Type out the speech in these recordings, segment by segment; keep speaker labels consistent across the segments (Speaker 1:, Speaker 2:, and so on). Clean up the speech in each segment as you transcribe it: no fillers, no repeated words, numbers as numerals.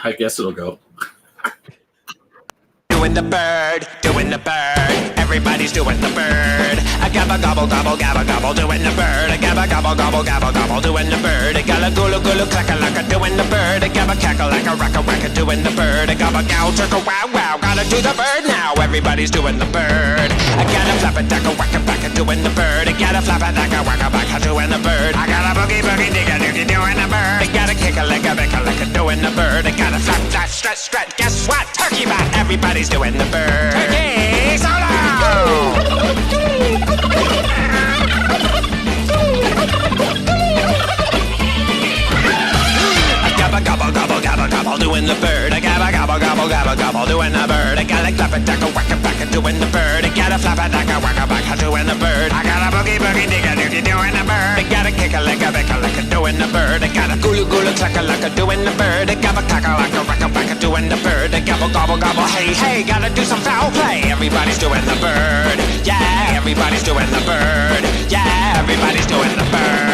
Speaker 1: I guess it'll go.
Speaker 2: Doing the bird, everybody's doing the bird. A gabba gobble gobble gabba gobble, doing the bird. A gabba gobble gobble gabba gobble, doing the bird. A gala gulu gulu clacka lacka, doing the bird. A gabba cackle like a racka racka, doing the bird. A gabba gow turka wow wow, gotta do the bird now. Everybody's doing the bird. I gotta flap a dacka wacka backa, doing the bird. I gotta flap a dacka wacka backa, doing the bird. I gotta boogie boogie digga digga, doing the bird. I gotta kick a leg a bicka licka, doing the bird. I gotta flap flap stretch stretch. Guess what? Turkey bat. Everybody's doing the bird. Turkey solo. Gabba gobble gobble gabba gobble, doing the bird. I gabba gobble gobble gabba gobble, doing the bird. I gotta clap a dacka wacka backa, doing the bird. I gotta flap a dacka wacka backa, doing the bird. I gotta boogie boogie digga digga, doing the bird. I gotta kick a leg a bicka licka, doing the bird. I gotta gulu gulu clacka lacka, doing the bird. I gabba clacka lacka wacka backa, doing the bird. I gobble gobble gobble, hey hey, gotta do some foul play. Everybody's doing the bird. Yeah, everybody's doing the bird. Yeah, everybody's doing the bird.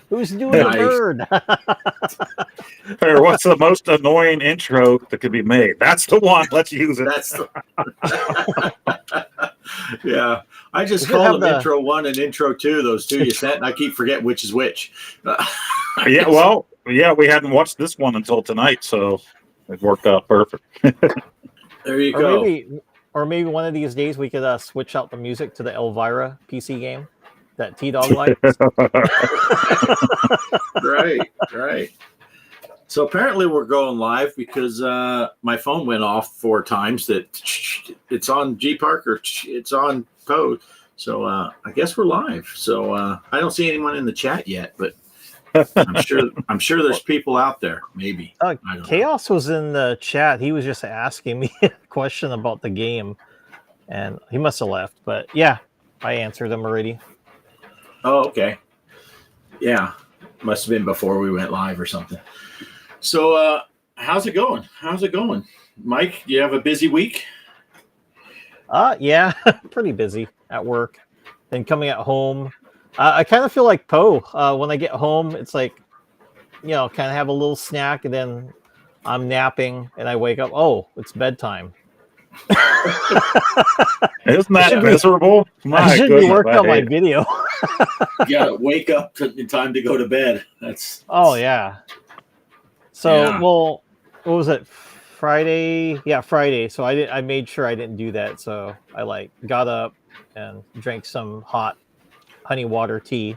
Speaker 3: Who's doing the bird?
Speaker 4: Or what's the most annoying intro that could be made? That's the one. Let's use it.
Speaker 1: That's the... Yeah. I just call them intro 1 and intro 2, those two you sent, and I keep forgetting which is which.
Speaker 4: Yeah, well, yeah, we hadn't watched this one until tonight, so it worked out perfect.
Speaker 1: There you go.
Speaker 3: Maybe one of these days we could switch out the music to the Elvira PC game that T-Dog likes.
Speaker 1: Right. So apparently we're going live because my phone went off 4 times. That it's on G-Park or it's on Poe. So I guess we're live. So I don't see anyone in the chat yet, but I'm sure there's people out there. Maybe.
Speaker 3: Kaos was in the chat. He was just asking me a question about the game, and he must have left. But yeah, I answered him already.
Speaker 1: Oh, okay. Yeah, must have been before we went live or something. So, how's it going? Mike, you have a busy week?
Speaker 3: Yeah, pretty busy at work. Then coming at home, I kind of feel like Poe. When I get home, it's like, kind of have a little snack, and then I'm napping, and I wake up. Oh, it's bedtime.
Speaker 4: Isn't that miserable?
Speaker 3: I should be working on my video.
Speaker 1: You gotta wake up in time to go to bed. That's
Speaker 3: yeah. So, well, what was it? Friday? Yeah, Friday. So I made sure I didn't do that. So I got up and drank some hot honey water tea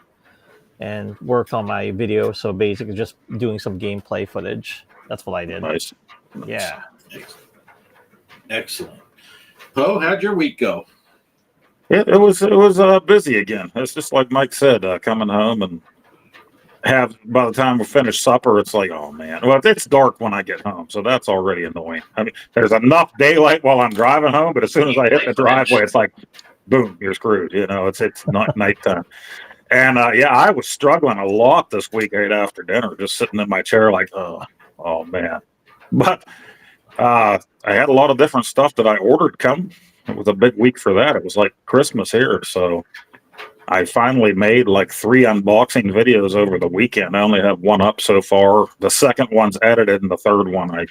Speaker 3: and worked on my video. So basically just doing some gameplay footage. That's what I did.
Speaker 4: Nice.
Speaker 3: Yeah.
Speaker 1: Excellent. Poe, how'd your week go?
Speaker 4: It was busy again. It's just like Mike said, coming home and by the time we finish supper, it's like, oh man. Well, it's dark when I get home, so that's already annoying. I mean, there's enough daylight while I'm driving home, but as soon as I hit the driveway, it's like, boom, you're screwed. It's not nighttime. And I was struggling a lot this week right after dinner, just sitting in my chair like, oh man. But I had a lot of different stuff that I ordered come. It was a big week for that. It was like Christmas here, so I finally made like 3 unboxing videos over the weekend. I only have 1 up so far. The second one's edited, and the third one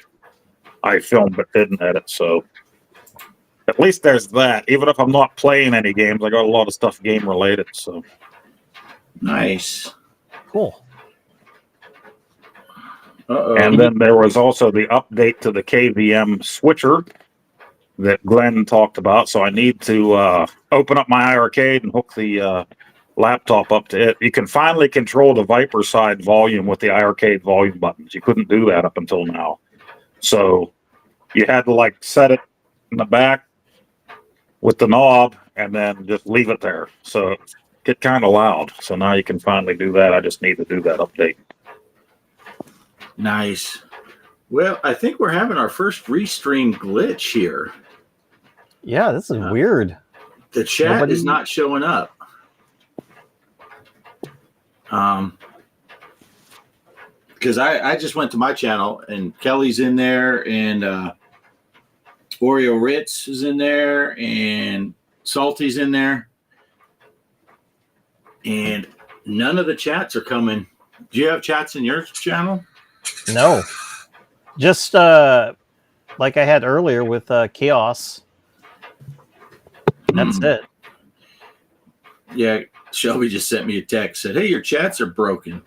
Speaker 4: I filmed but didn't edit. So at least there's that. Even if I'm not playing any games, I got a lot of stuff game related. So
Speaker 1: nice,
Speaker 3: cool.
Speaker 4: And then there was also the update to the KVM switcher that Glenn talked about. So I need to open up my iArcade and hook the laptop up to it. You can finally control the Viper side volume with the iArcade volume buttons. You couldn't do that up until now. So you had to set it in the back with the knob and then just leave it there. So it get kind of loud. So now you can finally do that. I just need to do that update.
Speaker 1: Nice. Well, I think we're having our first restream glitch here.
Speaker 3: Yeah, this is weird.
Speaker 1: The chat is not showing up. Because I just went to my channel and Kelly's in there and Oreo Ritz is in there and Salty's in there. And None of the chats are coming. Do you have chats in your channel?
Speaker 3: No. Just like I had earlier with Chaos. That's it.
Speaker 1: Yeah, Shelby just sent me a text. Said, "Hey, your chats are broken."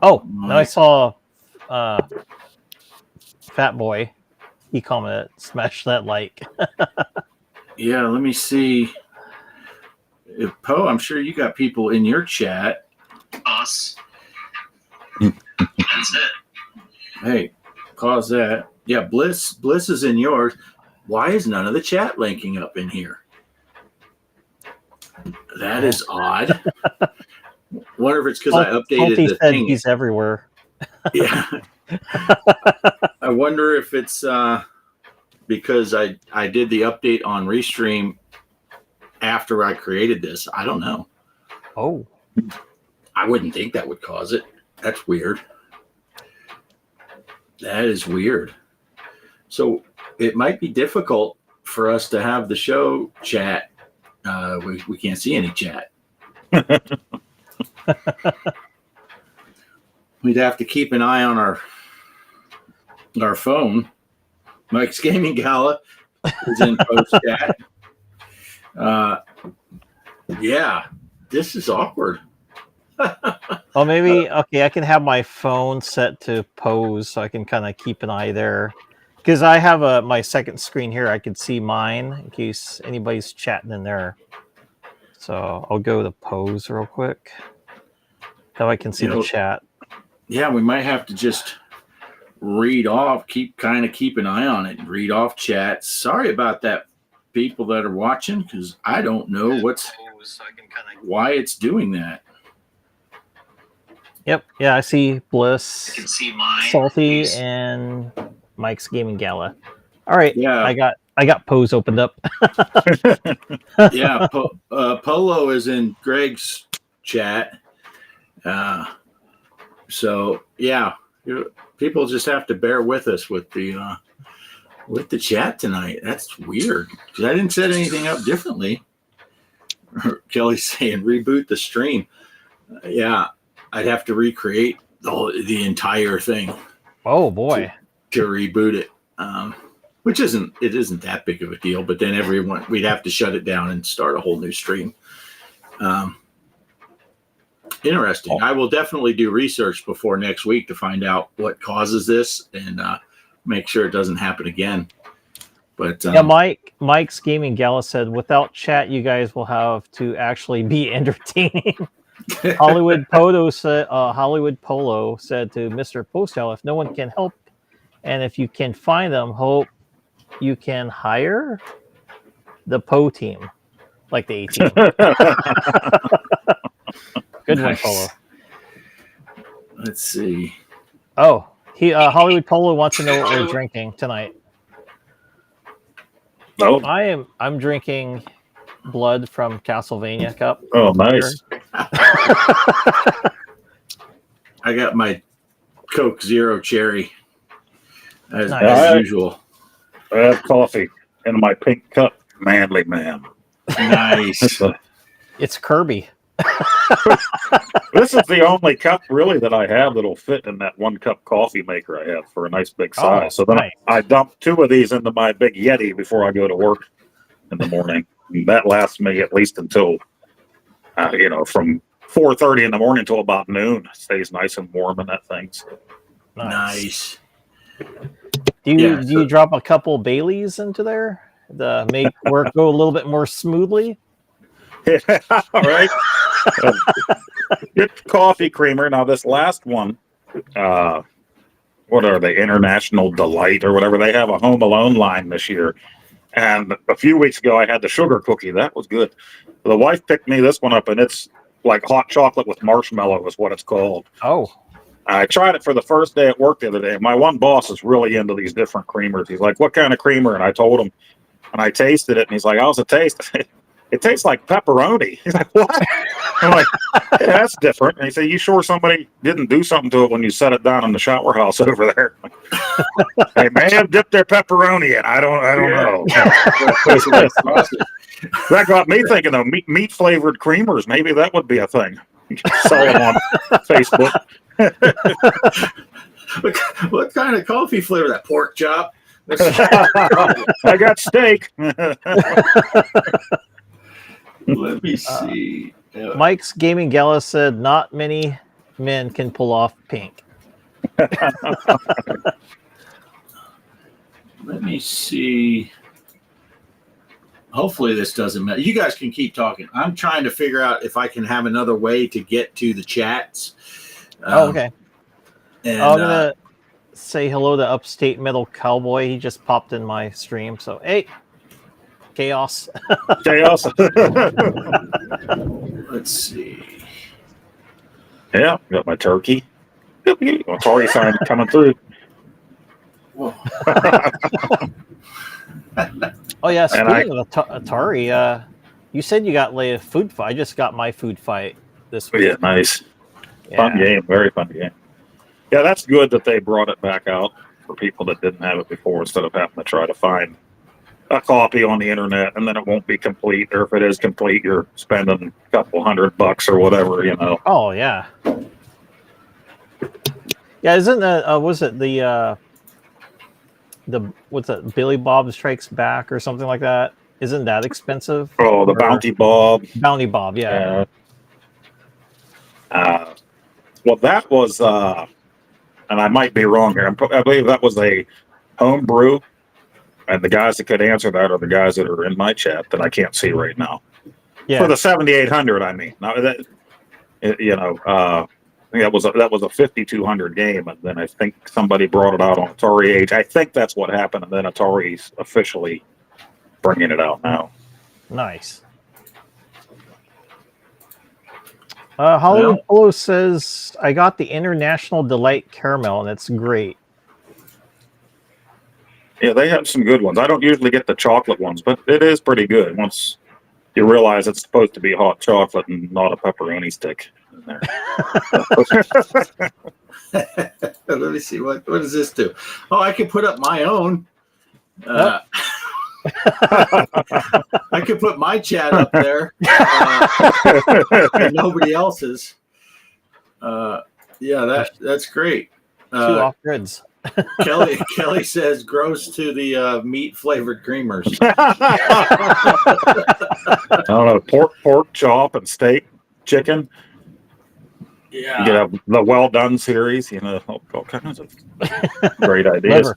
Speaker 3: Oh, now I saw Fat Boy. He commented, "Smash that like."
Speaker 1: Yeah, let me see. If Poe, I'm sure you got people in your chat.
Speaker 5: Us. That's it.
Speaker 1: Hey, pause that. Yeah, Bliss is in yours. Why is none of the chat linking up in here? That is odd. Wonder if it's because I updated
Speaker 3: Salty
Speaker 1: the
Speaker 3: said
Speaker 1: thing.
Speaker 3: he's everywhere.
Speaker 1: Yeah. I wonder if it's because I did the update on Restream after I created this. I don't know.
Speaker 3: Oh.
Speaker 1: I wouldn't think that would cause it. That's weird. That is weird. So it might be difficult for us to have the show chat. We can't see any chat. We'd have to keep an eye on our phone. Mike's Gaming Gala is in post chat. Yeah, this is awkward.
Speaker 3: Well, maybe okay. I can have my phone set to pose, so I can kind of keep an eye there. Because I have my second screen here, I can see mine in case anybody's chatting in there. So I'll go to pose real quick. Now I can see the chat.
Speaker 1: Yeah, we might have to just read off, keep an eye on it, and read off chats. Sorry about that, people that are watching, because I don't know why it's doing that.
Speaker 3: Yep. Yeah, I see Bliss,
Speaker 5: I can see mine.
Speaker 3: Salty, and Mike's Gaming Gala. All right.
Speaker 1: Yeah.
Speaker 3: I got pose opened up.
Speaker 1: Yeah, Polo is in Greg's chat. So yeah, people just have to bear with us with the chat tonight. That's weird because I didn't set anything up differently. Kelly's saying reboot the stream. Yeah, I'd have to recreate the entire thing.
Speaker 3: Oh boy,
Speaker 1: to reboot it. Which isn't that big of a deal, but then we'd have to shut it down and start a whole new stream. Interesting. I will definitely do research before next week to find out what causes this and make sure it doesn't happen again. But
Speaker 3: yeah, Mike's Gaming Gala said, without chat, you guys will have to actually be entertaining. Hollywood Polo said to Mr. Poestyle, if no one can help, and if you can find them, hope you can hire the Po team, like the A team. Good one, Polo.
Speaker 1: Let's see.
Speaker 3: Oh, Hollywood Polo wants to know what we're drinking tonight.
Speaker 4: No.
Speaker 3: I'm drinking blood from Castlevania cup.
Speaker 4: Oh, nice.
Speaker 1: I got my Coke Zero Cherry as usual.
Speaker 4: I have coffee in my pink cup. Manly man.
Speaker 1: Nice.
Speaker 3: It's Kirby.
Speaker 4: This is the only cup really that I have that'll fit in that 1 cup coffee maker I have for a nice big size. So then
Speaker 3: nice.
Speaker 4: I dump 2 of these into my big Yeti before I go to work in the morning. And that lasts me at least until, from 4:30 in the morning until about noon. It stays nice and warm in that thing. So.
Speaker 1: Nice.
Speaker 3: Do you drop a couple Baileys into there to make work go a little bit more smoothly?
Speaker 4: Yeah, all right. Good coffee creamer. Now this last one, what are they? International Delight or whatever. They have a Home Alone line this year. And a few weeks ago, I had the sugar cookie. That was good. The wife picked me this one up, and it's like hot chocolate with marshmallow is what it's called.
Speaker 3: Oh.
Speaker 4: I tried it for the first day at work the other day. My one boss is really into these different creamers. He's like, what kind of creamer? And I told him, and I tasted it, and he's like, how's it taste? It tastes like pepperoni. He's like, what? I'm like, yeah, that's different. And he said, you sure somebody didn't do something to it when you set it down in the shower house over there? They may have dipped their pepperoni in. I don't know. That got me thinking of meat flavored creamers. Maybe that would be a thing. Sell them on Facebook.
Speaker 1: What kind of coffee flavor? That pork chop?
Speaker 4: I got steak.
Speaker 1: Let me see.
Speaker 3: Mike's Gaming Gala said not many men can pull off pink.
Speaker 1: Let me see. Hopefully this doesn't matter. You guys can keep talking. I'm trying to figure out if I can have another way to get to the chats.
Speaker 3: Okay.
Speaker 1: And,
Speaker 3: I'm gonna say hello to Upstate Metal Cowboy. He just popped in my stream. So hey, Chaos.
Speaker 4: Chaos.
Speaker 1: Let's see.
Speaker 4: Yeah, got my turkey. Atari sign coming through.
Speaker 1: Whoa.
Speaker 3: Oh yeah, speaking of Atari, you said you got a food fight. I just got my food fight this week.
Speaker 4: Yeah, nice.
Speaker 3: Yeah.
Speaker 4: Fun game, very fun game. Yeah, that's good that they brought it back out for people that didn't have it before, instead of having to try to find a copy on the internet and then it won't be complete, or if it is complete, you're spending a couple $100 or whatever, you know.
Speaker 3: Oh yeah. Yeah, isn't that was it the what's that, Billy Bob Strikes Back or something like that? Isn't that expensive?
Speaker 4: Oh, the Bounty Bob.
Speaker 3: Bounty Bob, yeah.
Speaker 4: Well, that was, and I might be wrong here, I believe that was a home brew, and the guys that could answer that are the guys that are in my chat that I can't see right now.
Speaker 3: Yeah.
Speaker 4: For the 7800, I mean. Now, that, you know, I think that was a 5200 game, and then I think somebody brought it out on Atari Age. I think that's what happened, and then Atari's officially bringing it out now.
Speaker 3: Nice. Hollywood Polo says, I got the International Delight Caramel, and it's great.
Speaker 4: Yeah, they have some good ones. I don't usually get the chocolate ones, but it is pretty good once you realize it's supposed to be hot chocolate and not a pepperoni stick in there.
Speaker 1: Let me see. What does this do? Oh, I can put up my own. I could put my chat up there, and nobody else's. Yeah, that's great.
Speaker 3: 2 off grids.
Speaker 1: Kelly says gross to the meat flavored creamers.
Speaker 4: I don't know, pork chop and steak, chicken.
Speaker 1: Yeah,
Speaker 4: you could have the well done series. You know, all kinds of great ideas.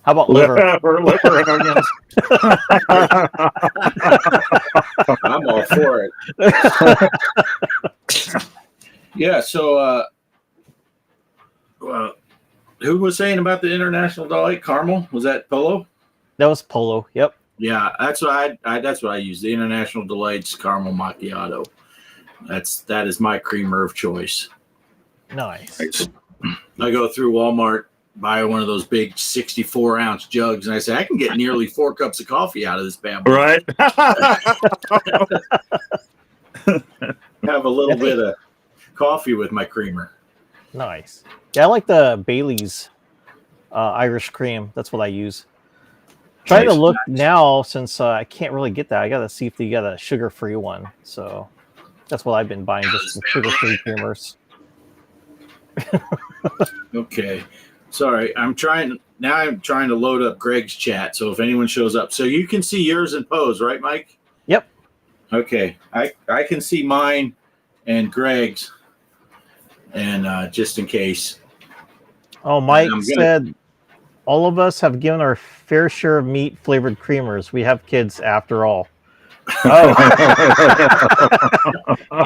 Speaker 3: How about liver?
Speaker 4: Liver and onions.
Speaker 1: I'm all for it. Yeah. So, who was saying about the International Delight Caramel? Was that Polo?
Speaker 3: That was Polo. Yep.
Speaker 1: Yeah, that's what that's what I use. The International Delights Caramel Macchiato. That is my creamer of choice.
Speaker 3: Nice.
Speaker 1: I go through Walmart, buy one of those big 64-ounce jugs, and I say I can get nearly 4 cups of coffee out of this bad boy.
Speaker 4: Right.
Speaker 1: Have a little bit of coffee with my creamer.
Speaker 3: Nice. Yeah, I like the Bailey's Irish cream. That's what I use. Trying to look now, since I can't really get that. I got to see if they got a sugar-free one. So that's what I've been buying, just some sugar-free creamers.
Speaker 1: Okay. Sorry. I'm trying to load up Greg's chat. So if anyone shows up. So you can see yours in pose, right, Mike?
Speaker 3: Yep.
Speaker 1: Okay. I can see mine and Greg's. And just in case.
Speaker 3: Oh, Mike said, all of us have given our fair share of meat-flavored creamers. We have kids after all. Oh.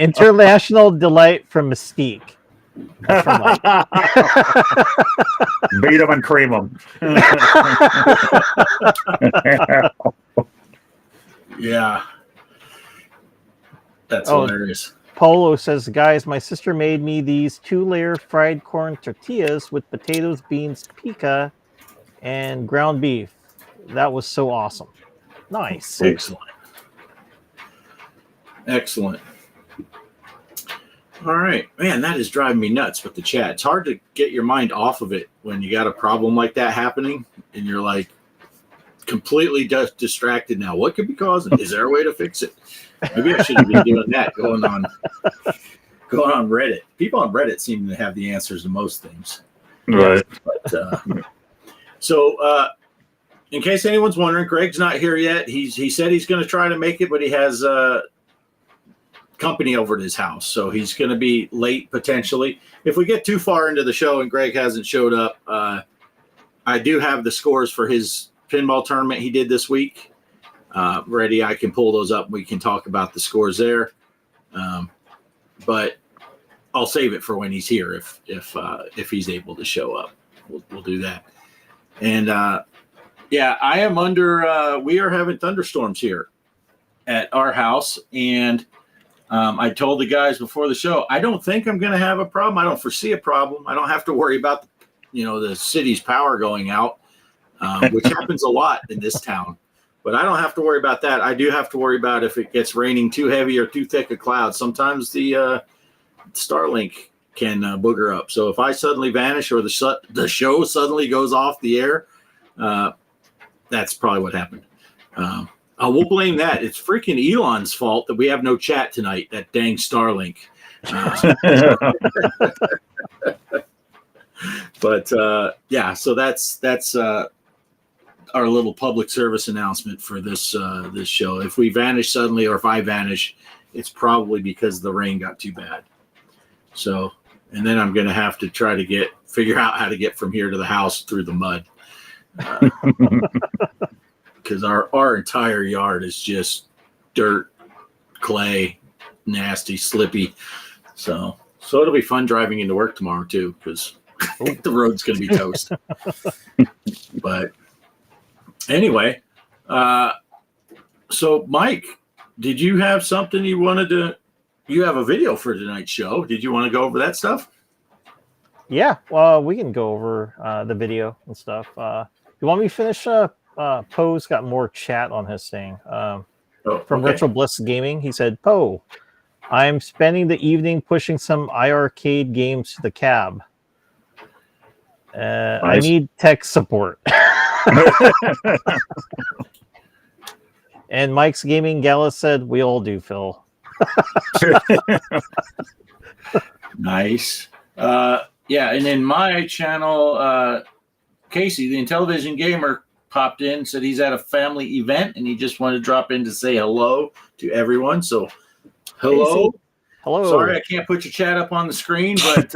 Speaker 3: International Delight from Mystique. That's from Mike.
Speaker 4: Beat them and cream them.
Speaker 1: Yeah. That's hilarious.
Speaker 3: Polo says, guys, my sister made me these 2-layer fried corn tortillas with potatoes, beans, pica, and ground beef. That was so awesome. Nice.
Speaker 1: Excellent. All right. Man, that is driving me nuts with the chat. It's hard to get your mind off of it when you got a problem like that happening and you're like completely distracted now. What could be causing it? Is there a way to fix it? Maybe I shouldn't be doing that, going on going on Reddit. People on Reddit seem to have the answers to most things.
Speaker 4: Right.
Speaker 1: But, so, in case anyone's wondering, Greg's not here yet. He said he's going to try to make it, but he has company over at his house, so he's going to be late potentially. If we get too far into the show and Greg hasn't showed up, I do have the scores for his pinball tournament he did this week ready. I can pull those up. We can talk about the scores there, but I'll save it for when he's here if he's able to show up. We'll do that. And yeah, I am under. We are having thunderstorms here at our house, and I told the guys before the show, I don't think I'm going to have a problem. I don't foresee a problem. I don't have to worry about the city's power going out, which happens a lot in this town. But I don't have to worry about that. I do have to worry about if it gets raining too heavy or too thick a cloud. Sometimes the Starlink can booger up. So if I suddenly vanish or the show suddenly goes off the air, that's probably what happened. We'll blame that. It's freaking Elon's fault that we have no chat tonight. That dang Starlink. But yeah, so that's our little public service announcement for this this show. If we vanish suddenly, or if I vanish, it's probably because the rain got too bad. So, and then I'm going to have to try to figure out how to get from here to the house through the mud. Because our entire yard is just dirt, clay, nasty, slippy. So it'll be fun driving into work tomorrow too, because the road's going to be toast. But anyway, so Mike, did you have something you wanted to? You have a video for tonight's show. Did you want to go over that stuff?
Speaker 3: Yeah, well, we can go over the video and stuff. You want me to finish? Poe's got more chat on his thing. From Retro Bliss Gaming, he said, Poe, I'm spending the evening pushing some iArcade games to the cab. Nice. I need tech support. And Mike's Gaming Gala said, we all do, Phil.
Speaker 1: Nice. Yeah, and in my channel, Casey, the Intellivision Gamer, popped in, said he's at a family event and he just wanted to drop in to say hello to everyone. So, hello.
Speaker 3: Casey. Hello.
Speaker 1: Sorry, I can't put your chat up on the screen, but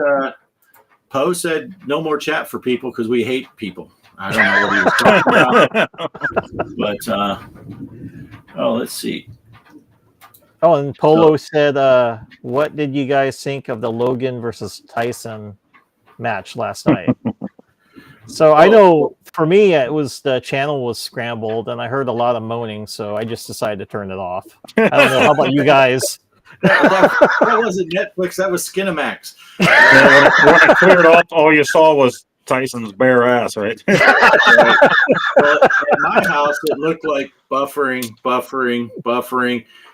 Speaker 1: Poe said no more chat for people because we hate people. I don't know what he was talking about. But, let's see.
Speaker 3: Oh, and Polo said, what did you guys think of the Logan versus Tyson match last night? So I know for me, it was the channel was scrambled and I heard a lot of moaning. So I just decided to turn it off. I don't know. How about you guys?
Speaker 1: That wasn't Netflix. That was Skinamax.
Speaker 4: When I cleared off, all you saw was Tyson's bare ass, right?
Speaker 1: Right. Well, at my house, it looked like buffering.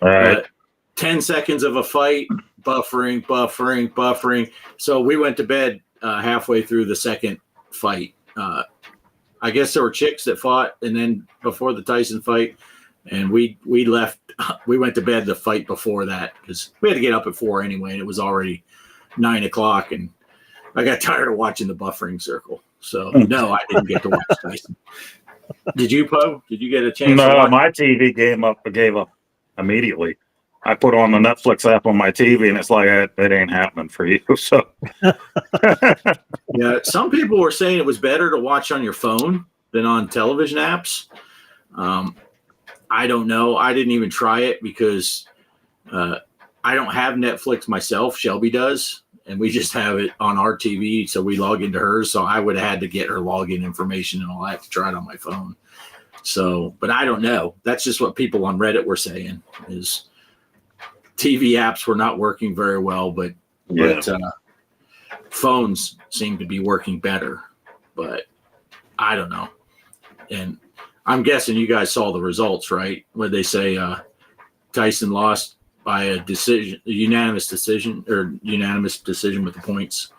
Speaker 4: All right.
Speaker 1: 10 seconds of a fight, buffering. So we went to bed halfway through the second fight. I guess there were chicks that fought, and then before the Tyson fight, and we left. We went to bed the fight before that because we had to get up at 4 anyway, and it was already 9 o'clock, and I got tired of watching the buffering circle. So no, I didn't get to watch Tyson. Did you, Poe? Did you get a chance?
Speaker 4: No, my TV gave up immediately. I put on the Netflix app on my TV, and it's like it ain't happening for you. So,
Speaker 1: yeah, some people were saying it was better to watch on your phone than on television apps. I don't know. I didn't even try it because I don't have Netflix myself. Shelby does, and we just have it on our TV, so we log into hers. So I would have had to get her login information and all that to try it on my phone. So, but I don't know. That's just what people on Reddit were saying is TV apps were not working very well, but phones seem to be working better. But I don't know. And I'm guessing you guys saw the results, right? Where they say Tyson lost by a unanimous decision with the points.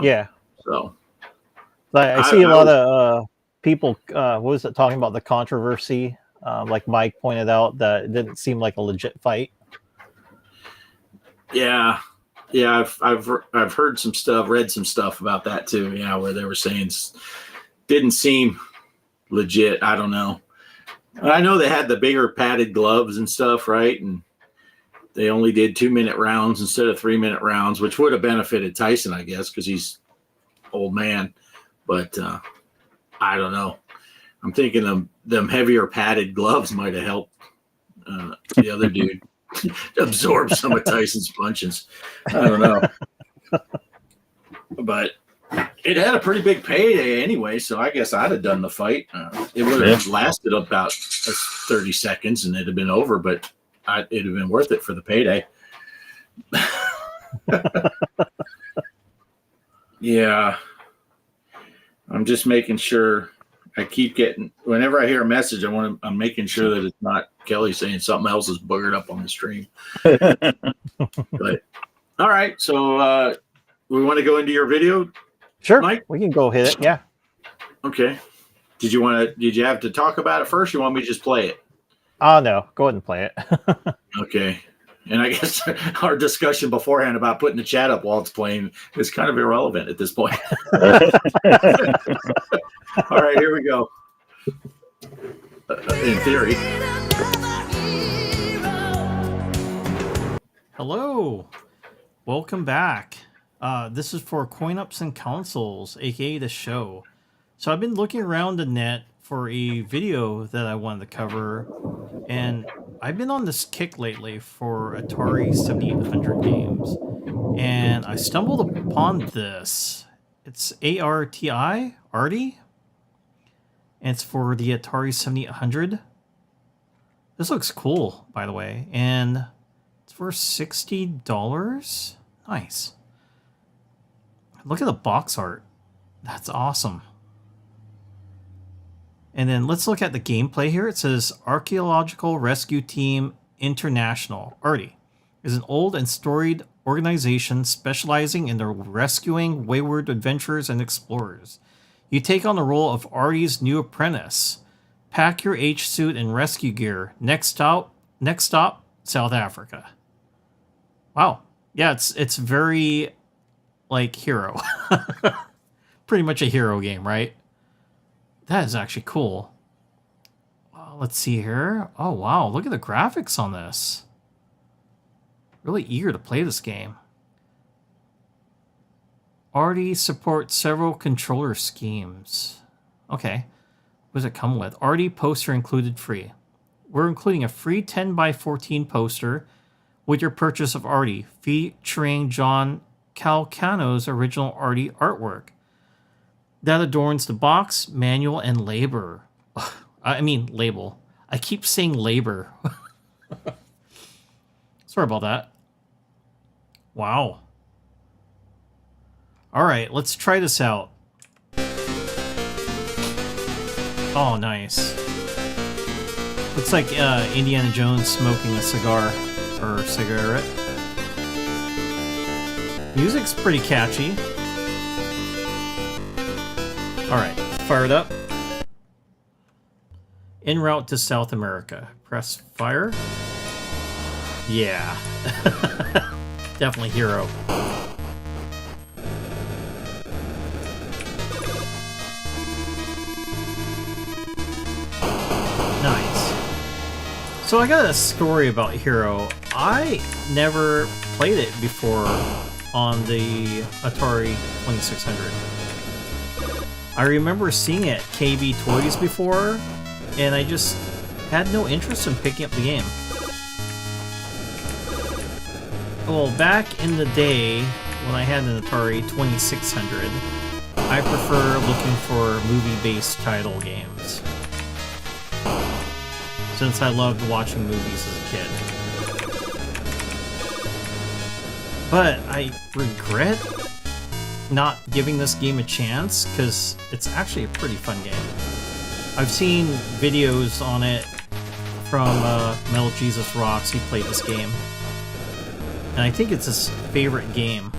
Speaker 3: Yeah.
Speaker 1: So
Speaker 3: I see a lot of people, what was it, talking about the controversy? Like Mike pointed out that it didn't seem like a legit fight.
Speaker 1: Yeah. Yeah, I've heard some stuff, read some stuff about that too. Yeah, where they were saying didn't seem legit. I don't know. I know they had the bigger padded gloves and stuff, right? And they only did 2-minute rounds instead of 3-minute rounds, which would have benefited Tyson, I guess, because he's old man. But I don't know. I'm thinking them heavier padded gloves might have helped the other dude absorb some of Tyson's punches. I don't know. But it had a pretty big payday anyway, so I guess I'd have done the fight. It would have lasted about 30 seconds and it'd have been over, but it'd have been worth it for the payday. Yeah. I'm just making sure. I keep getting, whenever I hear a message, I'm making sure that it's not Kelly saying something else is buggered up on the stream. But all right, so we want to go into your video.
Speaker 3: Sure,
Speaker 1: Mike?
Speaker 3: we can go hit it. Yeah.
Speaker 1: Okay. Did you have to talk about it first? Or you want me to just play it?
Speaker 3: Oh no, go ahead and play it.
Speaker 1: Okay. And I guess our discussion beforehand about putting the chat up while it's playing is kind of irrelevant at this point. All right, here we go. In theory.
Speaker 6: Hello. Welcome back. This is for Coin Ups and Consoles, aka the show. So I've been looking around the net for a video that I wanted to cover, and I've been on this kick lately for Atari 7800 games, and I stumbled upon this. It's ARTI, Arty, and it's for the Atari 7800. This looks cool, by the way, and it's for $60. Nice. Look at the box art. That's awesome. And then let's look at the gameplay here. It says Archaeological Rescue Team International, ARTI, is an old and storied organization specializing in the rescuing wayward adventurers and explorers. You take on the role of ARTI's new apprentice. Pack your H-suit and rescue gear. Next stop, South Africa. Wow. Yeah, it's very like Hero. Pretty much a Hero game, right? That is actually cool. Let's see here. Oh, wow. Look at the graphics on this. Really eager to play this game. ARTI supports several controller schemes. Okay. What does it come with? ARTI poster included free. We're including a free 10x14 poster with your purchase of ARTI, featuring John Calcano's original ARTI artwork that adorns the box, manual, and label. I keep saying labor. Sorry about that. Wow. All right, let's try this out. Oh, nice. Looks like Indiana Jones smoking a cigar or cigarette. Music's pretty catchy. All right, fire it up. En route to South America. Press fire. Yeah. Definitely Hero. Nice. So I got a story about Hero. I never played it before on the Atari 2600. I remember seeing it at KB Toys before, and I just had no interest in picking up the game. Well, back in the day, when I had an Atari 2600, I prefer looking for movie-based title games, since I loved watching movies as a kid. But I regret not giving this game a chance, because it's actually a pretty fun game. I've seen videos on it from Metal Jesus Rocks. He played this game, and I think it's his favorite game.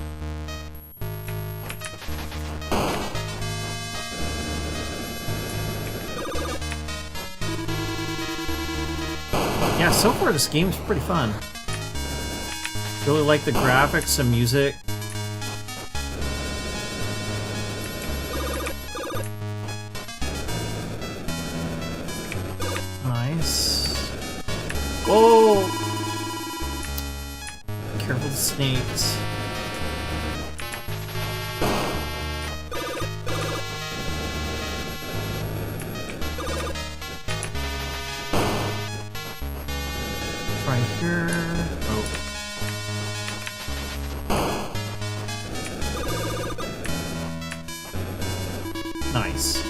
Speaker 6: Yeah, so far this game's pretty fun. Really like the graphics, the music. Nice. Whoa! Careful of the snakes. Right here. Oh. Nice.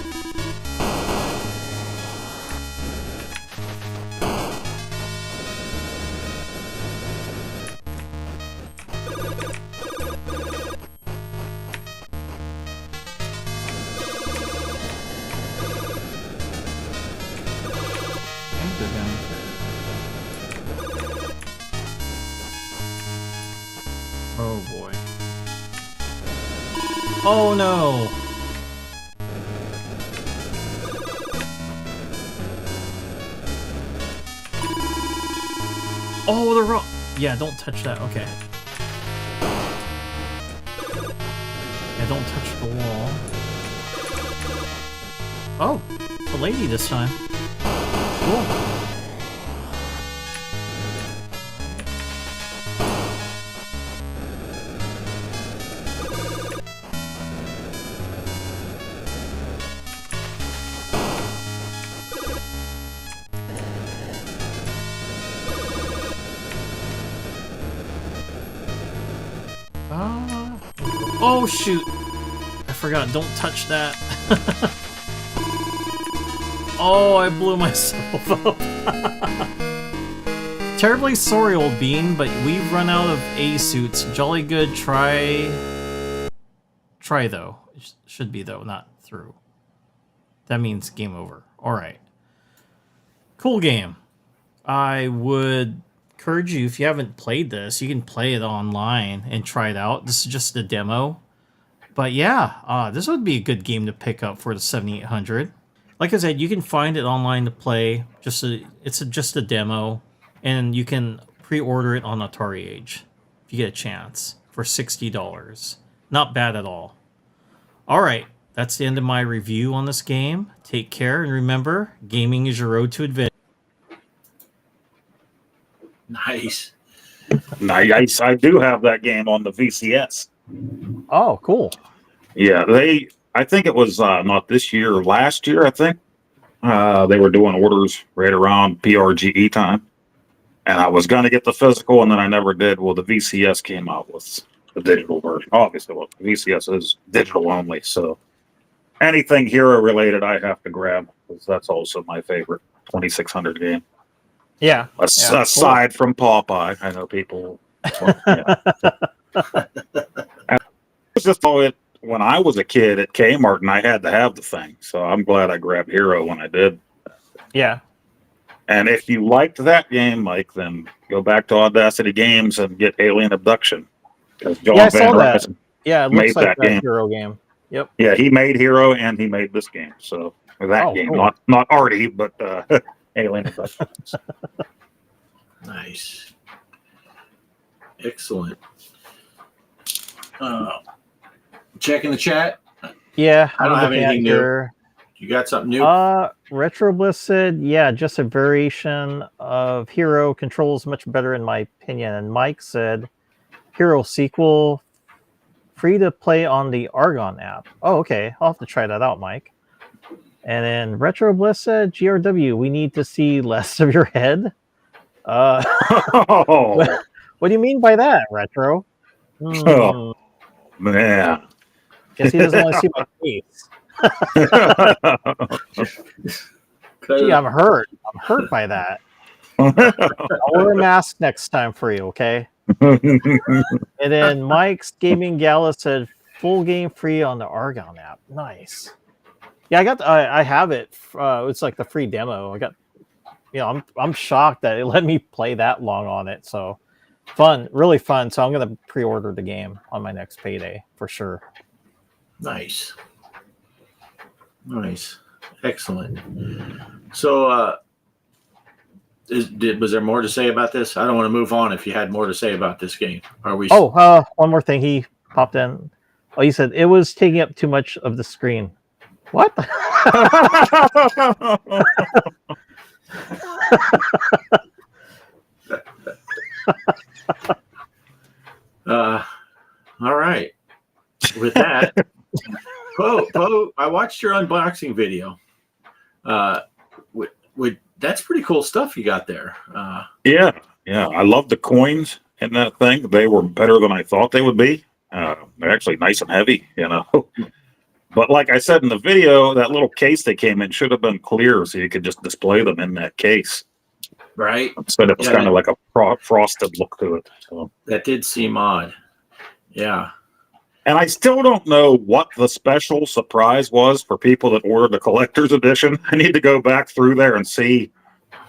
Speaker 6: Oh boy. Oh no! Oh, the rock! Yeah, don't touch that. Okay. Yeah, don't touch the wall. Oh, the lady this time. Cool. Oh shoot! I forgot, don't touch that. Oh, I blew myself up. Terribly sorry, old bean, but we've run out of A suits. Jolly good, try though. It should be though, not through. That means game over. Alright. Cool game. I would encourage you, if you haven't played this, you can play it online and try it out. This is just a demo. But yeah, this would be a good game to pick up for the 7800. Like I said, you can find it online to play. It's just a demo, and you can pre-order it on Atari Age if you get a chance for $60. Not bad at all. All right, that's the end of my review on this game. Take care, and remember, gaming is your road to adventure.
Speaker 1: Nice.
Speaker 4: Nice. I do have that game on the VCS.
Speaker 3: Oh, cool.
Speaker 4: Yeah, I think it was not this year, last year, I think. They were doing orders right around PRGE time. And I was going to get the physical, and then I never did. Well, the VCS came out with the digital version. Obviously, well, the VCS is digital only. So anything hero related, I have to grab, because that's also my favorite 2600 game.
Speaker 3: Yeah.
Speaker 4: Aside from Popeye, I know people. Well, yeah. It was just all when I was a kid at Kmart, and I had to have the thing. So I'm glad I grabbed Hero when I did.
Speaker 3: Yeah.
Speaker 4: And if you liked that game, Mike, then go back to Audacity Games and get Alien Abduction. John
Speaker 3: I saw
Speaker 4: Van
Speaker 3: that.
Speaker 4: Rysen
Speaker 3: Yeah, it
Speaker 4: made
Speaker 3: looks like
Speaker 4: that
Speaker 3: that
Speaker 4: game.
Speaker 3: Hero game. Yep.
Speaker 4: Yeah, he made Hero and he made this game. So that game,
Speaker 3: cool.
Speaker 4: not Artie, but Alien Abduction.
Speaker 1: Nice. Excellent. Checking the chat.
Speaker 3: Yeah,
Speaker 1: I don't
Speaker 3: I'm
Speaker 1: have
Speaker 3: looking at
Speaker 1: anything new.
Speaker 3: your-
Speaker 1: You got something new?
Speaker 3: Retro Bliss said, yeah, just a variation of Hero, controls much better in my opinion. And Mike said, Hero sequel, free to play on the Argon app. Oh, okay. I'll have to try that out, Mike. And then Retro Bliss said, GRW, we need to see less of your head.
Speaker 4: Oh,
Speaker 3: What do you mean by that, Retro?
Speaker 4: Oh. man.
Speaker 3: Guess he doesn't want to see my face. Gee, I'm hurt. I'm hurt by that. I'll wear a mask next time for you, okay? And then Mike's Gaming Gala said full game free on the Argon app. Nice. Yeah, I have it. It's like the free demo. I'm shocked that it let me play that long on it. So fun, really fun. So I'm gonna pre-order the game on my next payday for sure.
Speaker 1: Nice. Excellent. So Was there more to say about this? I don't want to move on if you had more to say about this game. Are we?
Speaker 3: Oh, one more thing. He popped in. Oh, he said it was taking up too much of the screen. What?
Speaker 1: All right. With that, Poe, I watched your unboxing video. That's pretty cool stuff you got there.
Speaker 4: Yeah. I love the coins in that thing. They were better than I thought they would be. They're actually nice and heavy, But like I said in the video, that little case they came in should have been clear so you could just display them in that case.
Speaker 1: Right.
Speaker 4: Instead, it was kind of like a frosted look to it. So.
Speaker 1: That did seem odd. Yeah.
Speaker 4: And I still don't know what the special surprise was for people that ordered the collector's edition. I need to go back through there and see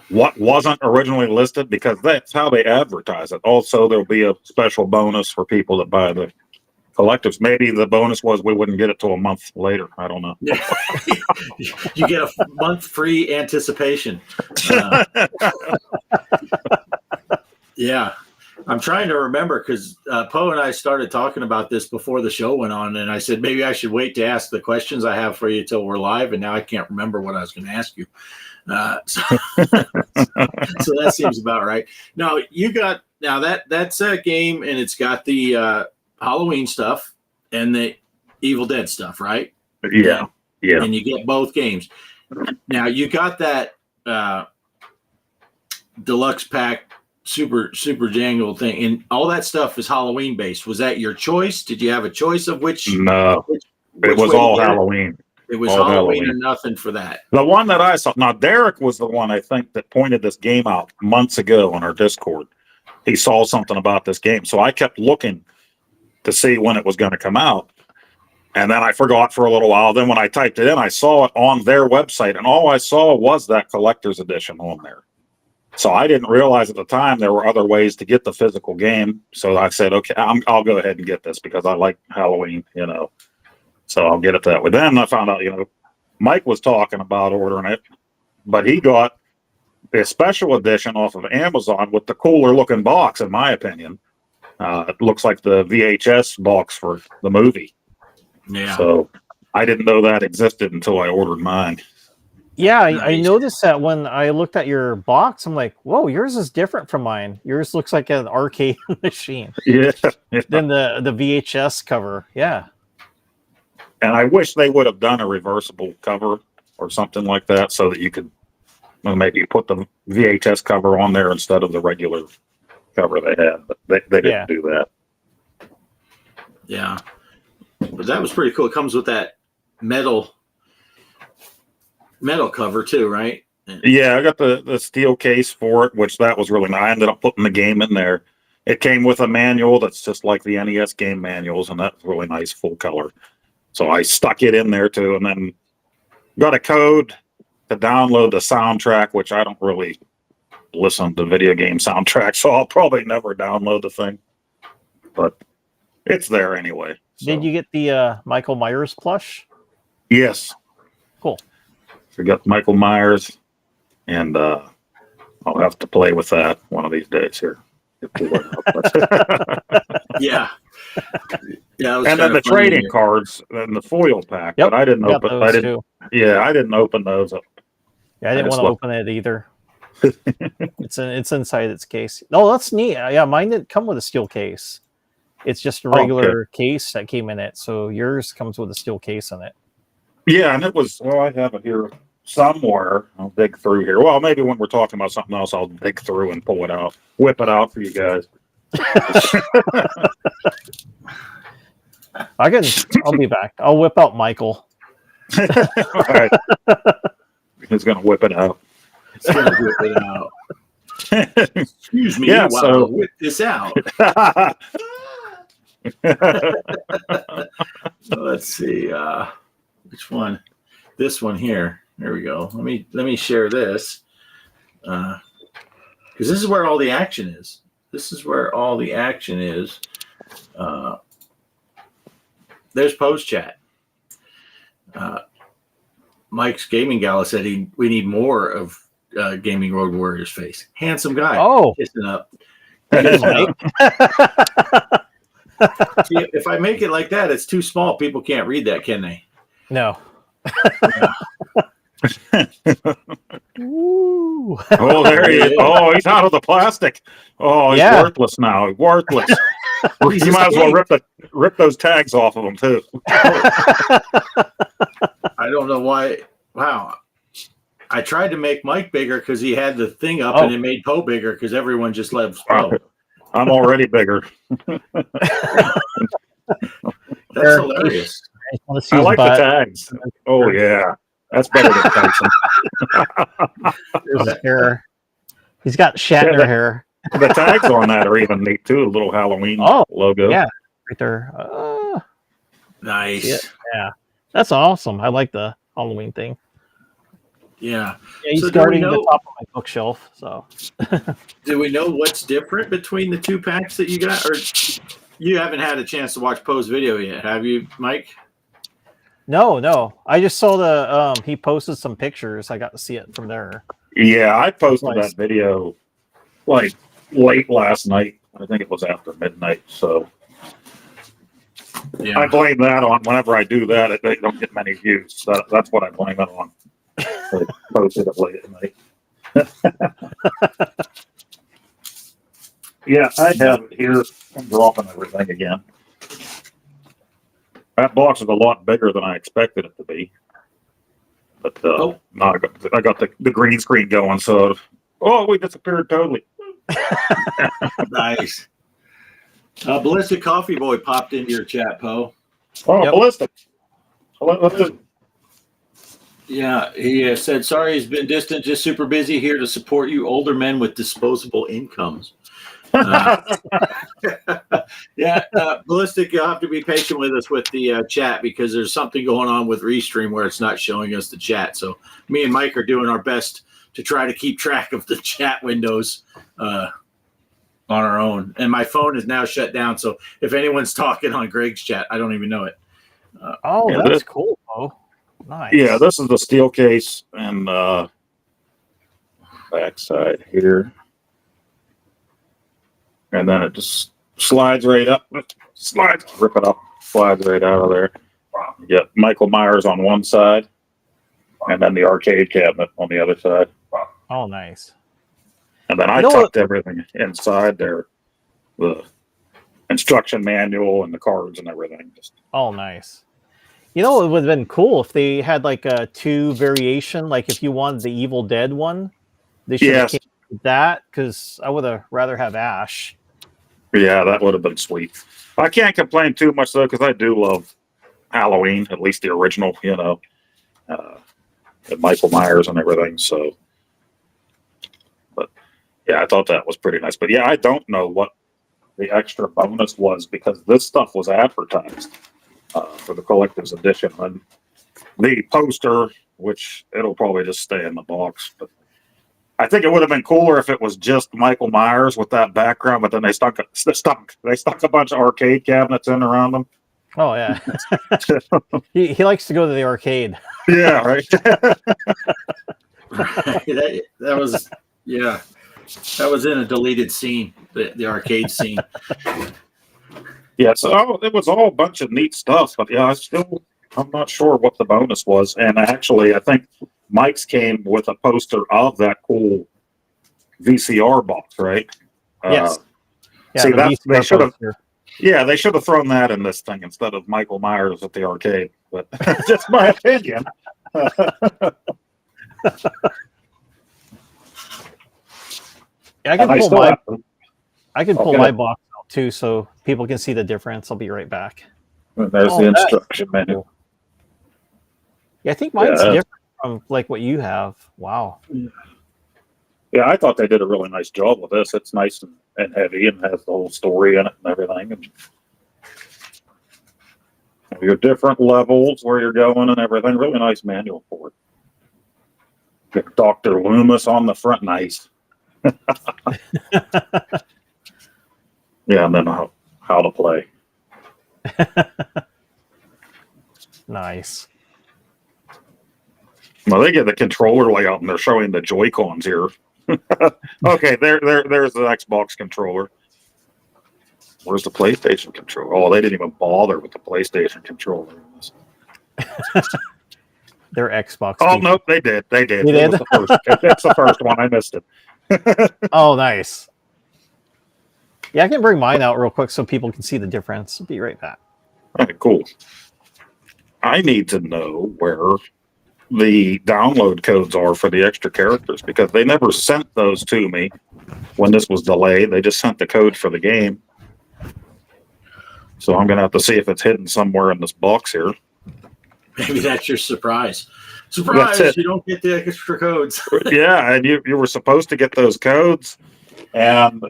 Speaker 4: what wasn't originally listed, because that's how they advertise it. Also, there'll be a special bonus for people that buy the collectives. Maybe the bonus was we wouldn't get it till a month later. I don't know.
Speaker 1: You get a month free anticipation. Yeah. I'm trying to remember because Poe and I started talking about this before the show went on, and I said maybe I should wait to ask the questions I have for you till we're live, and now I can't remember what I was going to ask you. So that seems about right. Now that's a game, and it's got the Halloween stuff and the Evil Dead stuff, right?
Speaker 4: Yeah.
Speaker 1: And you get both games. Now you got that deluxe pack. Super jangle thing, and all that stuff is Halloween based. Was that your choice? Did you have a choice of which?
Speaker 4: No, it was all Halloween.
Speaker 1: It was all Halloween or nothing for that.
Speaker 4: The one that I saw, now Derek was the one I think that pointed this game out months ago on our Discord. He saw something about this game, so I kept looking to see when it was going to come out, and then I forgot for a little while. Then when I typed it in, I saw it on their website, and all I saw was that collector's edition on there. So I didn't realize at the time there were other ways to get the physical game. So I said, okay, I'll go ahead and get this because I like Halloween, So I'll get it that way. Then I found out, Mike was talking about ordering it, but he got a special edition off of Amazon with the cooler looking box, in my opinion. It looks like the VHS box for the movie.
Speaker 1: Yeah.
Speaker 4: So I didn't know that existed until I ordered mine.
Speaker 3: Yeah, I noticed that when I looked at your box, I'm like, whoa, yours is different from mine. Yours looks like an arcade machine.
Speaker 4: Yeah.
Speaker 3: Than the VHS cover. Yeah.
Speaker 4: And I wish they would have done a reversible cover or something like that so that you could maybe put the VHS cover on there instead of the regular cover they had. But they didn't do that.
Speaker 1: Yeah. But that was pretty cool. It comes with that metal cover too, right?
Speaker 4: Yeah, I got the steel case for it, which that was really nice. I ended up putting the game in there. It came with a manual that's just like the NES game manuals, and that's really nice, full color. So I stuck it in there too, and then got a code to download the soundtrack, which I don't really listen to video game soundtracks, so I'll probably never download the thing. But it's there anyway. So.
Speaker 3: Did you get the Michael Myers plush?
Speaker 4: Yes.
Speaker 3: Cool.
Speaker 4: We got Michael Myers, and I'll have to play with that one of these days here.
Speaker 1: Yeah.
Speaker 4: And then the trading cards and the foil pack, but I didn't open. I didn't open those up.
Speaker 3: Yeah, I didn't want to open it either. It's inside its case. Oh, that's neat. Yeah, mine didn't come with a steel case. It's just a regular case that came in it. So yours comes with a steel case in it.
Speaker 4: Yeah, and it was, I have it here somewhere. I'll dig through here. Well, maybe when we're talking about something else, I'll dig through and pull it out, whip it out for you guys.
Speaker 3: I'll be back. I'll whip out Michael.
Speaker 4: All right. He's going to whip it out.
Speaker 1: He's going to whip it out. Excuse me while I whip this out. Let's see. Which one? This one here. There we go. Let me share this. Because this is where all the action is. There's post chat. Mike's Gaming Gala said we need more of Gaming Road Warriors face. Handsome guy.
Speaker 3: Oh.
Speaker 1: Kissing up.
Speaker 3: Hey, Mike.
Speaker 1: See, if I make it like that, it's too small. People can't read that, can they?
Speaker 3: No. Ooh.
Speaker 4: Oh, there he is. Oh, he's out of the plastic. Oh, he's worthless now. Worthless. You might as well rip those tags off of him too.
Speaker 1: I don't know why. Wow. I tried to make Mike bigger because he had the thing up, and it made Poe bigger because everyone just loves Poe.
Speaker 4: I'm already bigger.
Speaker 1: That's hilarious.
Speaker 4: I like the tags. Oh yeah, that's better than Tyson.
Speaker 3: There's his hair. He's got Shatner hair.
Speaker 4: The tags on that are even neat too. A little Halloween logo.
Speaker 3: Yeah, right there.
Speaker 1: Nice.
Speaker 3: Yeah, that's awesome. I like the Halloween thing.
Speaker 1: Yeah.
Speaker 3: He's guarding the top of my bookshelf. So,
Speaker 1: do we know what's different between the 2 packs that you got, or you haven't had a chance to watch Poe's video yet, have you, Mike?
Speaker 3: No. I just saw the he posted some pictures. I got to see it from there.
Speaker 4: Yeah, I posted that video like late last night. I think it was after midnight. So I blame that on whenever I do that, they don't get many views. So that's what I blame it on. I posted it late at night. Yeah, I have it here. I'm dropping everything again. That box is a lot bigger than I expected it to be. But no, I got the green screen going, so we disappeared totally.
Speaker 1: Nice. Ballistic Coffee Boy popped into your chat, Poe.
Speaker 4: Oh, yep. Ballistic.
Speaker 1: Yeah, he said, sorry he's been distant, just super busy here to support you older men with disposable incomes. Ballistic, you'll have to be patient with us with the chat because there's something going on with Restream where it's not showing us the chat. So me and Mike are doing our best to try to keep track of the chat windows on our own. And my phone is now shut down, so if anyone's talking on Greg's chat, I don't even know it.
Speaker 3: That's cool, Poe. Nice.
Speaker 4: Yeah, this is the steel case and backside here. And then it just slides right up. Rip it up, slides right out of there. You get Michael Myers on one side, and then the arcade cabinet on the other side.
Speaker 3: Oh, nice.
Speaker 4: And then I tucked everything inside there, the instruction manual and the cards and everything.
Speaker 3: Nice. You know, it would have been cool if they had like a 2 variation, like if you wanted the Evil Dead one, they should have came with that, because I would have rather have Ash.
Speaker 4: Yeah, that would have been sweet. I can't complain too much though, because I do love Halloween, at least the original, and Michael Myers and everything. So, but yeah, I thought that was pretty nice. But yeah, I don't know what the extra bonus was because this stuff was advertised for the collector's edition, and the poster, which it'll probably just stay in the box, but I think it would have been cooler if it was just Michael Myers with that background, but then they stuck a bunch of arcade cabinets in around them.
Speaker 3: Oh yeah, he likes to go to the arcade.
Speaker 4: Yeah, right.
Speaker 1: that was in a deleted scene, the arcade scene.
Speaker 4: Yeah, so it was all a bunch of neat stuff, but yeah, I'm not sure what the bonus was, and actually, I think Mike's came with a poster of that cool VCR box, right?
Speaker 3: Yes.
Speaker 4: See, they should have. Yeah, they should have thrown that in this thing instead of Michael Myers at the arcade. But just my opinion.
Speaker 3: I can pull my box out too, so people can see the difference. I'll be right back.
Speaker 4: There's the instruction manual.
Speaker 3: Yeah, I think mine's different from like what you have. Wow.
Speaker 4: Yeah, I thought they did a really nice job with this. It's nice and heavy and has the whole story in it and everything. And your different levels where you're going and everything. Really nice manual for it. Get Dr. Loomis on the front. Nice. Yeah, and then how to play.
Speaker 3: Nice.
Speaker 4: Well, they get the controller layout and they're showing the Joy-Cons here. Okay, there's the Xbox controller. Where's the PlayStation controller? Oh, they didn't even bother with the PlayStation controller.
Speaker 3: Their Xbox.
Speaker 4: Oh,
Speaker 3: feature.
Speaker 4: nope, they did. They did.
Speaker 3: They did?
Speaker 4: Was the first. That's the first one. I missed it.
Speaker 3: Oh, nice. Yeah, I can bring mine out real quick so people can see the difference. Be right back.
Speaker 4: All right, cool. I need to know where the download codes are for the extra characters because they never sent those to me when this was delayed. They just sent the code for the game. So I'm going to have to see if it's hidden somewhere in this box here.
Speaker 1: Maybe that's your surprise. Surprise! You don't get the extra codes.
Speaker 4: Yeah, and you were supposed to get those codes. And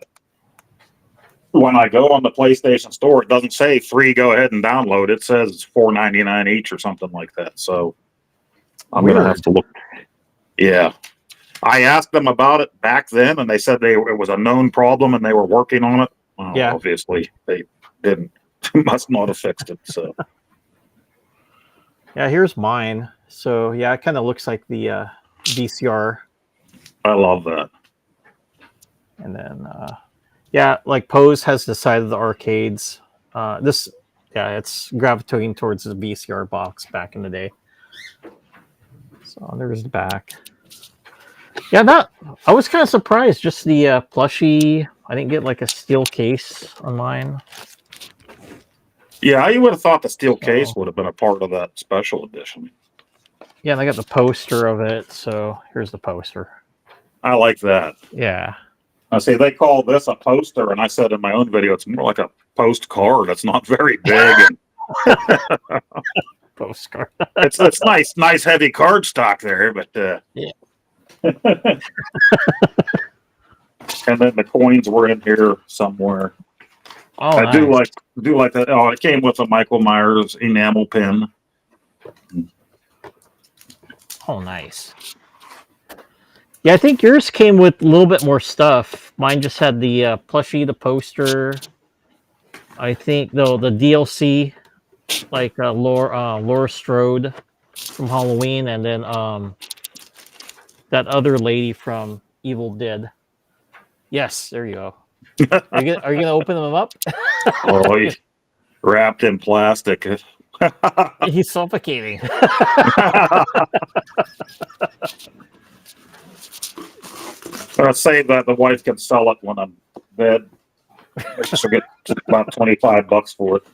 Speaker 4: when I go on the PlayStation Store, it doesn't say free, go ahead and download. It says $4.99 each or something like that. So I'm going to have to look. Yeah. I asked them about it back then, and they said it was a known problem and they were working on it. Well,
Speaker 3: Yeah.
Speaker 4: Obviously, they didn't. Must not have fixed it. So
Speaker 3: Yeah, here's mine. So yeah, it kind of looks like the VCR,
Speaker 4: I love that.
Speaker 3: and then yeah, like Pose has the side of the arcades. It's gravitating towards the VCR box back in the day. So there's the back. Yeah, I was kind of surprised. Just the plushie. I didn't get like a steel case on mine.
Speaker 4: Yeah, you would have thought the steel case would have been a part of that special edition.
Speaker 3: Yeah, and I got the poster of it. So here's the poster.
Speaker 4: I like that.
Speaker 3: Yeah.
Speaker 4: I see they call this a poster, and I said in my own video, it's more like a postcard. It's not very big. And
Speaker 3: Postcard.
Speaker 4: it's nice heavy card stock there, but
Speaker 3: Yeah.
Speaker 4: And then the coins were in here somewhere.
Speaker 3: Oh,
Speaker 4: I
Speaker 3: nice.
Speaker 4: do like that. Oh, it came with a Michael Myers enamel pin.
Speaker 3: Oh, nice. Yeah, I think yours came with a little bit more stuff. Mine just had the plushie, the poster. I think though the DLC, like Laura Strode from Halloween, and then that other lady from Evil Dead. Yes, there you go. Are you gonna open them up?
Speaker 4: Oh, he's wrapped in plastic.
Speaker 3: He's suffocating.
Speaker 4: I'll say that the wife can sell it when I'm dead. She'll get about $25 for it.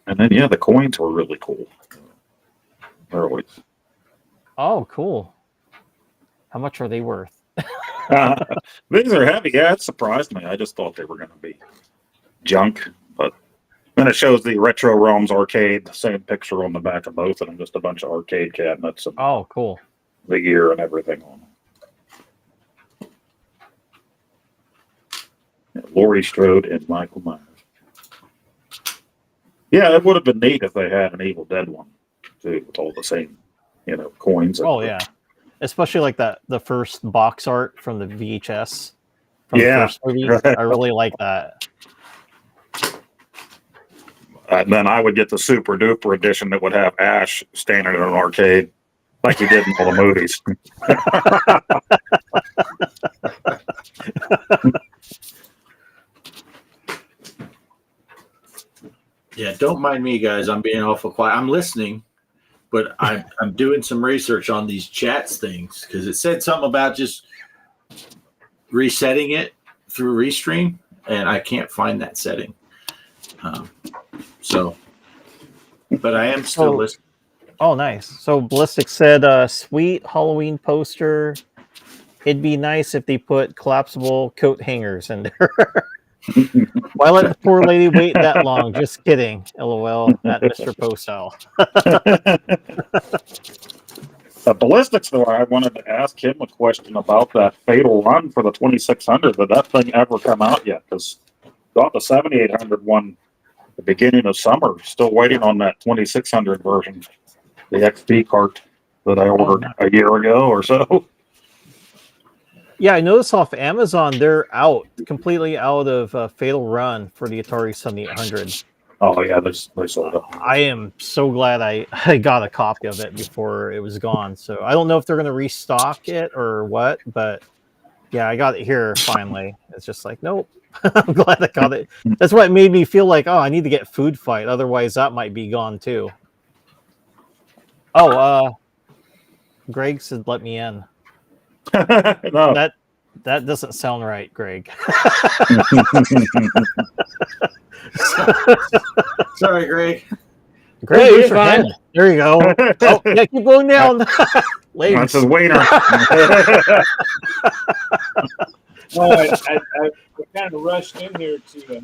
Speaker 4: And then, yeah, the coins were really cool. They're always.
Speaker 3: Oh, cool. How much are they worth?
Speaker 4: These are heavy. Yeah, it surprised me. I just thought they were going to be junk. But then it shows the Retro Realms arcade, the same picture on the back of both of them, just a bunch of arcade cabinets and
Speaker 3: Oh, cool.
Speaker 4: the gear and everything on them. Yeah, Laurie Strode and Michael Myers. Yeah, it would have been neat if they had an Evil Dead one, too, with all the same, coins.
Speaker 3: Oh, yeah. Especially like the first box art from the VHS from
Speaker 4: Yeah.
Speaker 3: the first movie. I really like that.
Speaker 4: And then I would get the super duper edition that would have Ash standing in an arcade like he did in all the movies.
Speaker 1: Yeah, don't mind me, guys. I'm being awful quiet. I'm listening, but I'm doing some research on these chats things because it said something about just resetting it through Restream, and I can't find that setting. But I am still listening.
Speaker 3: Oh, nice. So Ballistic said, sweet Halloween poster. It'd be nice if they put collapsible coat hangers in there. Why let the poor lady wait that long? Just kidding. LOL at Mr. Poestyle.
Speaker 4: Ballistics, though, I wanted to ask him a question about that Fatal Run for the 2600. Did that thing ever come out yet? Because got the 7800 one at the beginning of summer. Still waiting on that 2600 version, the XP cart that I ordered a year ago or so.
Speaker 3: Yeah, I noticed off Amazon they're completely out of Fatal Run for the Atari 7800.
Speaker 4: Oh yeah, they sold it.
Speaker 3: I am so glad I got a copy of it before it was gone. So I don't know if they're going to restock it or what, but yeah, I got it here finally. It's just like, nope. I'm glad I got it. That's what made me feel like, oh, I need to get Food Fight. Otherwise, that might be gone too. Oh, Greg said, let me in.
Speaker 4: No.
Speaker 3: That doesn't sound right, Greg.
Speaker 1: Sorry, Greg.
Speaker 3: Greg,
Speaker 7: Hey,
Speaker 3: raise
Speaker 7: you're
Speaker 3: your
Speaker 7: fine.
Speaker 3: hand. There you go. Oh, yeah, keep going down.
Speaker 4: That's his
Speaker 3: Legs.
Speaker 4: wiener.
Speaker 7: Well, I kind of rushed in here to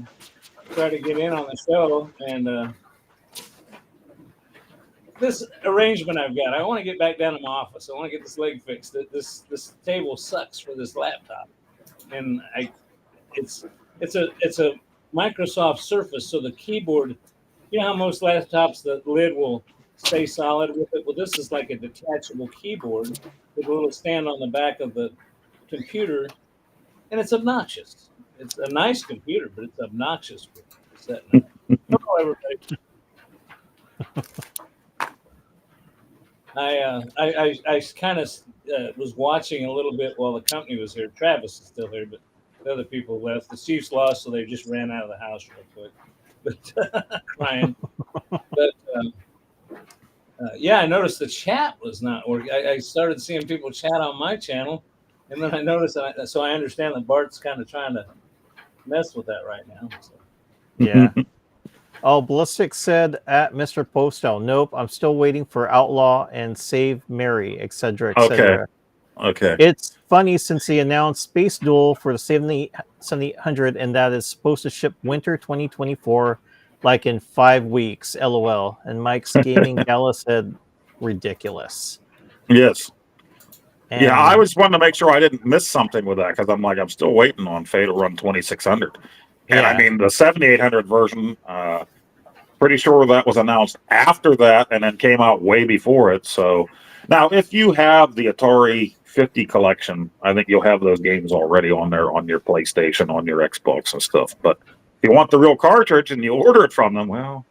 Speaker 7: try to get in on the show, and this arrangement I've got, I want to get back down to my office. I want to get this leg fixed. This table sucks for this laptop, and it's a Microsoft Surface, so the keyboard, you know how most laptops the lid will stay solid with it. Well, this is like a detachable keyboard with a little stand on the back of the computer, and it's obnoxious. It's a nice computer, but it's obnoxious for setting up. Hello, everybody. I kind of was watching a little bit while the company was here. Travis is still here, but the other people left. The Chiefs lost, so they just ran out of the house real quick. But crying. But yeah, I noticed the chat was not working. I started seeing people chat on my channel, and then I noticed, so I understand that Bart's kind of trying to mess with that right now. So.
Speaker 3: Yeah. Oh, Ballistic said at Mr. Poestyle, nope, I'm still waiting for Outlaw and Save Mary, etc., etc.
Speaker 4: Okay.
Speaker 3: It's funny since they announced Space Duel for the 7800, and that is supposed to ship winter 2024, like in 5 weeks. LOL. And Mike's Gaming Gala said, ridiculous.
Speaker 4: Yes.
Speaker 3: And
Speaker 4: Yeah, I was wanting to make sure I didn't miss something with that because I'm still waiting on Fatal Run 2600. And
Speaker 3: yeah.
Speaker 4: I mean, the 7800 version, pretty sure that was announced after that and then came out way before it. So now, if you have the Atari 50 collection, I think you'll have those games already on there on your PlayStation, on your Xbox and stuff. But if you want the real cartridge and you order it from them, well,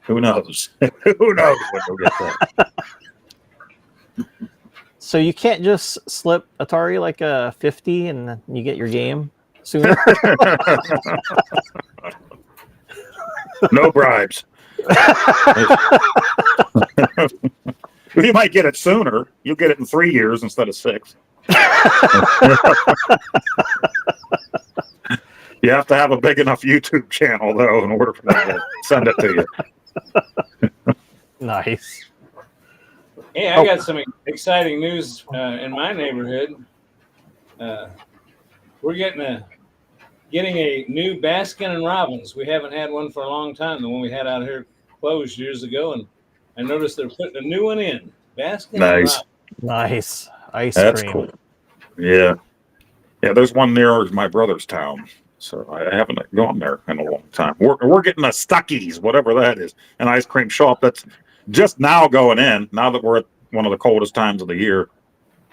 Speaker 4: who knows? Who knows when you'll get that?
Speaker 3: So you can't just slip Atari like a 50 and then you get your game sooner?
Speaker 4: No bribes. You might get it sooner. You'll get it in 3 years instead of 6. You have to have a big enough YouTube channel, though, in order for them to send it to you.
Speaker 3: Nice.
Speaker 7: Hey, I got some exciting news in my neighborhood. We're getting a new Baskin and Robbins. We haven't had one for a long time. The one we had out here closed years ago, and I noticed they're putting a new one in. Baskin and
Speaker 4: Nice.
Speaker 7: Robbins.
Speaker 3: Nice. Ice
Speaker 4: That's
Speaker 3: cream.
Speaker 4: cool. Yeah. Yeah, there's one near my brother's town. So I haven't gone there in a long time. We're getting a Stuckies, whatever that is, an ice cream shop that's just now going in. Now that we're at one of the coldest times of the year,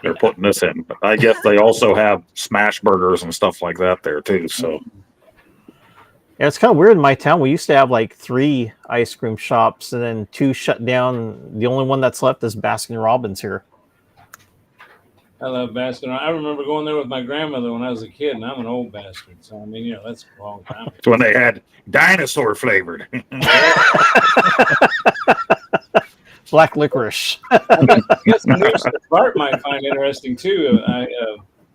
Speaker 4: they're putting this in. But I guess they also have smash burgers and stuff like that there too. So
Speaker 3: Yeah, it's kind of weird in my town. We used to have like 3 ice cream shops and then 2 shut down. The only one that's left is Baskin Robbins here.
Speaker 7: I love Baskin. I remember going there with my grandmother when I was a kid, and I'm an old bastard. So, I mean, that's a long time ago.
Speaker 4: it's when they had dinosaur flavored.
Speaker 3: Black licorice.
Speaker 7: I guess the news that Bart might find interesting, too. I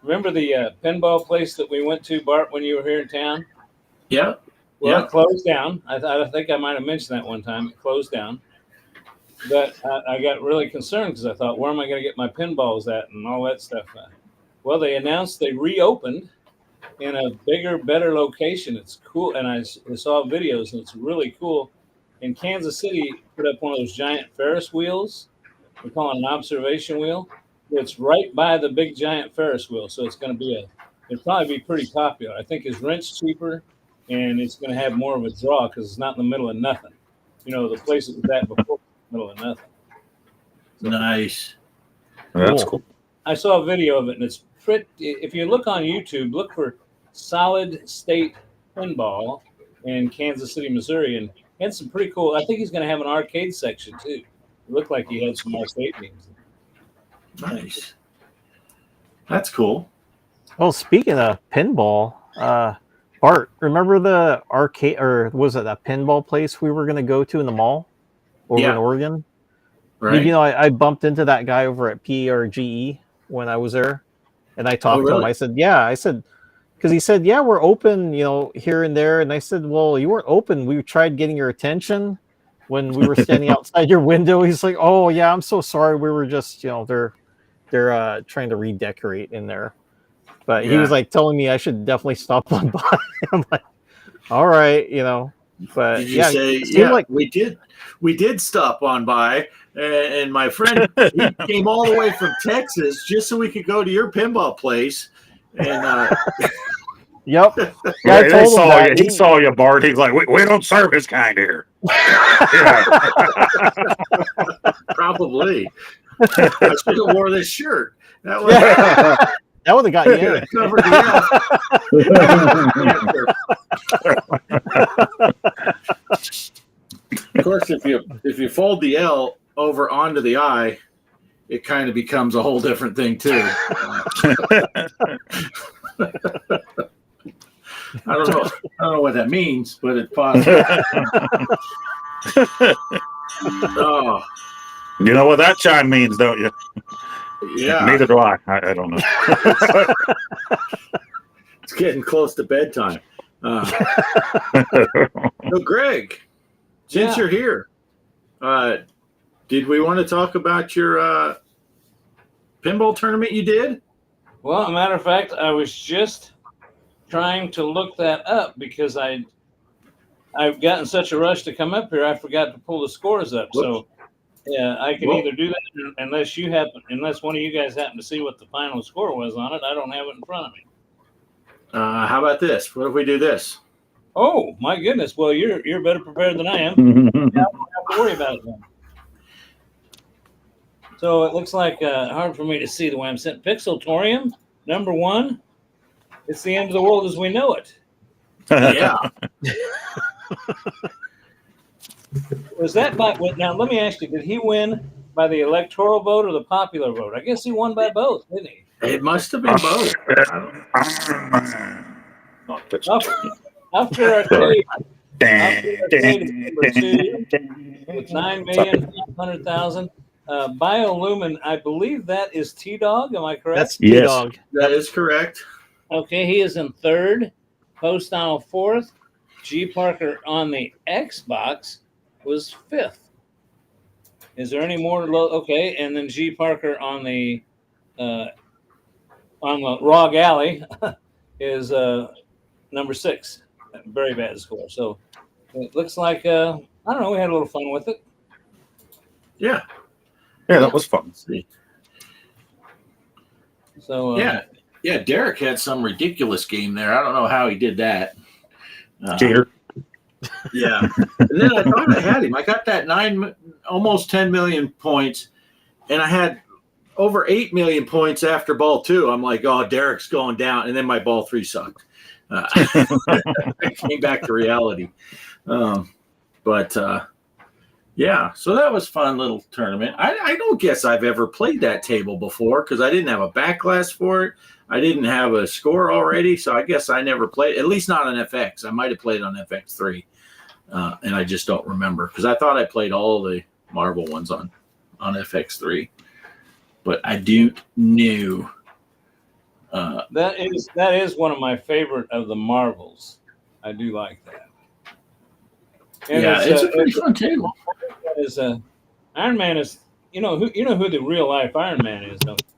Speaker 7: remember the pinball place that we went to, Bart, when you were here in town?
Speaker 1: Yeah.
Speaker 7: Well,
Speaker 1: Yeah.
Speaker 7: it closed down. I think I might have mentioned that one time. It closed down. But I got really concerned because I thought, where am I going to get my pinballs at and all that stuff? Well, they announced they reopened in a bigger, better location. It's cool. And I saw videos, and it's really cool. In Kansas City, put up one of those giant Ferris wheels. We call it an observation wheel. It's right by the big giant Ferris wheel. So it's going to be it'll probably be pretty popular. I think his rent's cheaper, and it's going to have more of a draw because it's not in the middle of nothing. The place it was at before. Middle of nothing.
Speaker 1: Nice.
Speaker 4: That's cool.
Speaker 7: I saw a video of it, and it's pretty. If you look on YouTube, look for Solid State Pinball in Kansas City, Missouri, and He had some pretty cool. I think he's going to have an arcade section too. It looked like he had some arcade games.
Speaker 1: Nice. That's cool.
Speaker 3: Well, speaking of pinball, Bart, remember the arcade, or was it that pinball place we were going to go to in the mall over in Oregon?
Speaker 1: Right.
Speaker 3: You know, I bumped into that guy over at PRGE when I was there, and I talked to him. I said, because he said, yeah, we're open, you know, here and there. And I said, well, you weren't open. We tried getting your attention when we were standing outside your window. He's like, oh yeah, I'm so sorry. We were just, you know, they're trying to redecorate in there. But he was like telling me I should definitely stop on by. I'm like, all right, you know. But
Speaker 1: did you say,
Speaker 3: like
Speaker 1: we did stop on by, and my friend he came all the way from Texas just so we could go to your pinball place. And
Speaker 3: yep,
Speaker 4: yeah, I told him he saw you, Bart. He's like, we don't serve his kind here.
Speaker 1: Probably. I should have wore this shirt. That was.
Speaker 3: That would have got you in.
Speaker 1: Covered the Of course, if you fold the L over onto the I, it kind of becomes a whole different thing too. I don't know what that means, but it's possible. Oh.
Speaker 4: You know what that chime means, don't you?
Speaker 1: Yeah.
Speaker 4: Neither do I. I don't know.
Speaker 1: It's getting close to bedtime. So, Greg, since you're here, did we want to talk about your pinball tournament you did?
Speaker 7: Well, as a matter of fact, I was just trying to look that up because I've gotten such a rush to come up here, I forgot to pull the scores up.
Speaker 1: Whoops.
Speaker 7: So, yeah, I can either do that unless one of you guys happen to see what the final score was on it. I don't have it in front of me.
Speaker 1: How about this? What if we do this?
Speaker 7: Oh my goodness! Well, you're better prepared than I am. I don't have to worry about it then. So it looks like hard for me to see the way I'm sitting. Pixeltorium, number 1. It's the end of the world as we know it.
Speaker 1: Yeah.
Speaker 7: Was that by? Now let me ask you: did he win by the electoral vote or the popular vote? I guess he won by both, didn't he?
Speaker 1: It must have been both.
Speaker 7: After Arcade is number 2 with 9,500,000. Biolumin, I believe that is T-Dog. Am I correct?
Speaker 3: That's T-Dog.
Speaker 1: Yes. That is correct.
Speaker 7: Okay, he is in 3rd. Poestyle 4th. G Parker on the Xbox was 5th. Is there any more? Okay, and then G Parker on the Rog Alley is number 6. Very bad score. So it looks like I don't know. We had a little fun with it.
Speaker 1: Yeah.
Speaker 4: Yeah, that was fun.
Speaker 7: So
Speaker 1: yeah. Derek had some ridiculous game there. I don't know how he did that.
Speaker 4: Cheater.
Speaker 1: Yeah. And then I thought I had him. I got that almost 10 million points, and I had over 8 million points after ball 2. I'm like, oh, Derek's going down. And then my ball 3 sucked. I came back to reality. Yeah, so that was a fun little tournament. I don't guess I've ever played that table before because I didn't have a backlash for it. I didn't have a score already, so I guess I never played, at least not on FX. I might have played on FX3, and I just don't remember because I thought I played all the Marvel ones on FX3, but I don't know.
Speaker 7: that is one of my favorite of the Marvels. I do like that. And
Speaker 1: yeah, it's a pretty fun table.
Speaker 7: Iron Man is you know who the real life Iron Man is, don't you?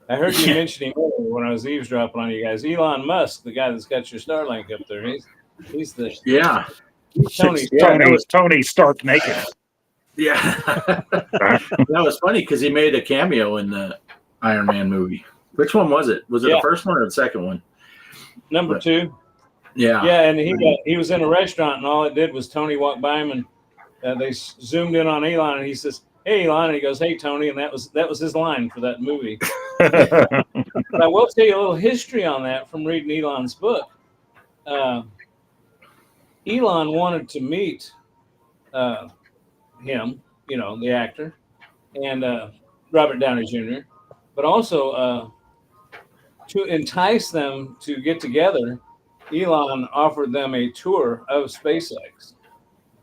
Speaker 7: I heard you mention him earlier when I was eavesdropping on you guys. Elon Musk, the guy that's got your Starlink up there, he's the
Speaker 4: Tony Stark naked.
Speaker 1: Yeah, that was funny because he made a cameo in the Iron Man movie. Which one was it? Was it the first one or the second one?
Speaker 7: Number 2.
Speaker 1: Yeah,
Speaker 7: and he was in a restaurant, and all it did was Tony walked by him, and they zoomed in on Elon, and he says, "Hey, Elon," and he goes, "Hey, Tony," and that was his line for that movie. But I will tell you a little history on that from reading Elon's book. Elon wanted to meet him, the actor, and Robert Downey Jr., but also to entice them to get together, Elon offered them a tour of SpaceX,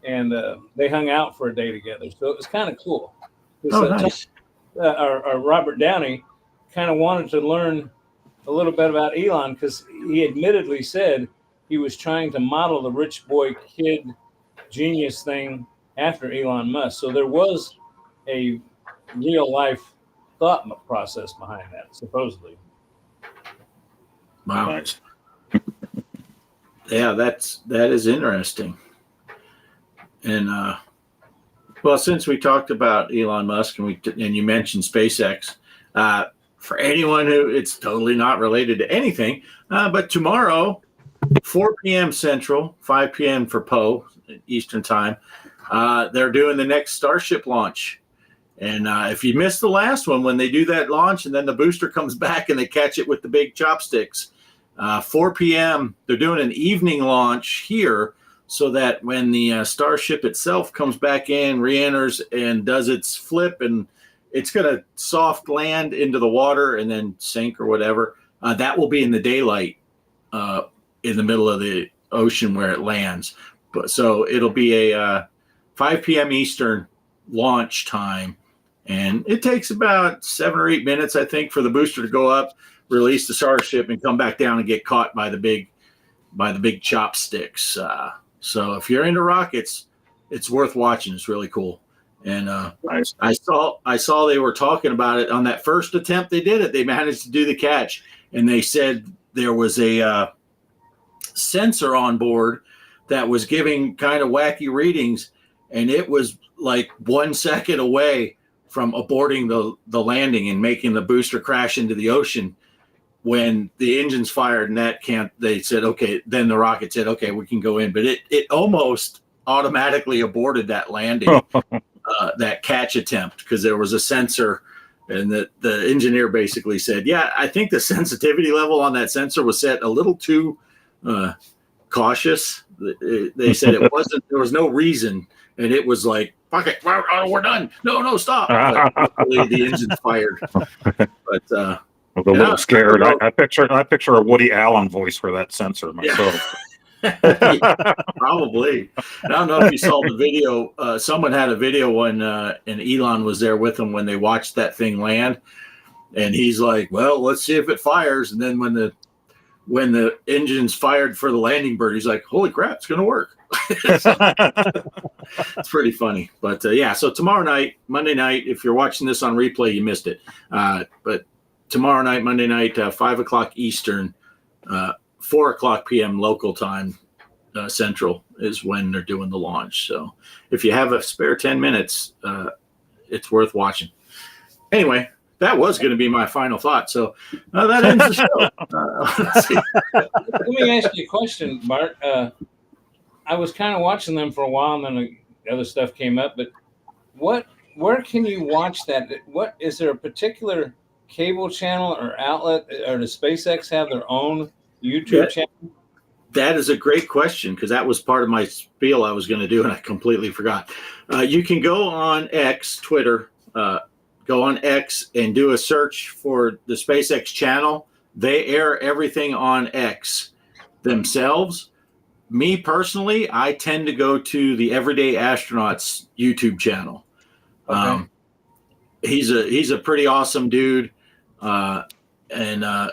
Speaker 7: and they hung out for a day together. So it was kind of cool.
Speaker 1: Oh, nice.
Speaker 7: Our Robert Downey kind of wanted to learn a little bit about Elon because he admittedly said he was trying to model the rich boy kid genius thing after Elon Musk. So there was a real life thought process behind that, supposedly.
Speaker 1: Wow. Yeah, that is interesting. And well, since we talked about Elon Musk and you mentioned SpaceX, for anyone who it's totally not related to anything, but tomorrow, 4 p.m. Central, 5 p.m. for Eastern Time, they're doing the next Starship launch. And if you missed the last one, when they do that launch and then the booster comes back and they catch it with the big chopsticks, 4 p.m., they're doing an evening launch here so that when the Starship itself comes back in, re-enters, and does its flip, and it's going to soft land into the water and then sink or whatever, that will be in the daylight in the middle of the ocean where it lands. So it'll be a 5 p.m. Eastern launch time. And it takes about 7 or 8 minutes, I think, for the booster to go up, release the Starship, and come back down and get caught by the big chopsticks. So if you're into rockets, it's worth watching. It's really cool. And I saw they were talking about it on that first attempt they did it. They managed to do the catch, and they said there was a sensor on board that was giving kind of wacky readings, and it was like 1 second away from aborting the landing and making the booster crash into the ocean. When the engines fired and they said, okay, then the rocket said, okay, we can go in. But it almost automatically aborted that landing, that catch attempt, because there was a sensor, and the engineer basically said, yeah, I think the sensitivity level on that sensor was set a little too cautious. They said it wasn't, there was no reason. And it was like, fuck it, we're done. No, stop. But the engine's fired. But
Speaker 4: I'm a little scared. I picture a Woody Allen voice for that sensor myself.
Speaker 1: Yeah, probably. I don't know if you saw the video. Someone had a video when and Elon was there with them when they watched that thing land, and he's like, "Well, let's see if it fires." And then when the engine's fired for the landing bird, he's like, "Holy crap, it's going to work." It's pretty funny. But yeah, so tomorrow night, Monday night, if you're watching this on replay, you missed it. But tomorrow night, Monday night, 5 o'clock Eastern, 4 o'clock p.m. local time, Central, is when they're doing the launch. So if you have a spare 10 minutes, it's worth watching. Anyway, that was going to be my final thought. So that ends the show.
Speaker 7: Let me ask you a question, Bart. I was kind of watching them for a while, and then the other stuff came up. But where can you watch that? What is there a particular cable channel or outlet, or does SpaceX have their own YouTube channel?
Speaker 1: That is a great question, because that was part of my spiel I was going to do, and I completely forgot. You can go on X, Twitter, go on X and do a search for the SpaceX channel. They air everything on X themselves. Me personally, I tend to go to the Everyday Astronauts YouTube channel. Okay. He's a pretty awesome dude. And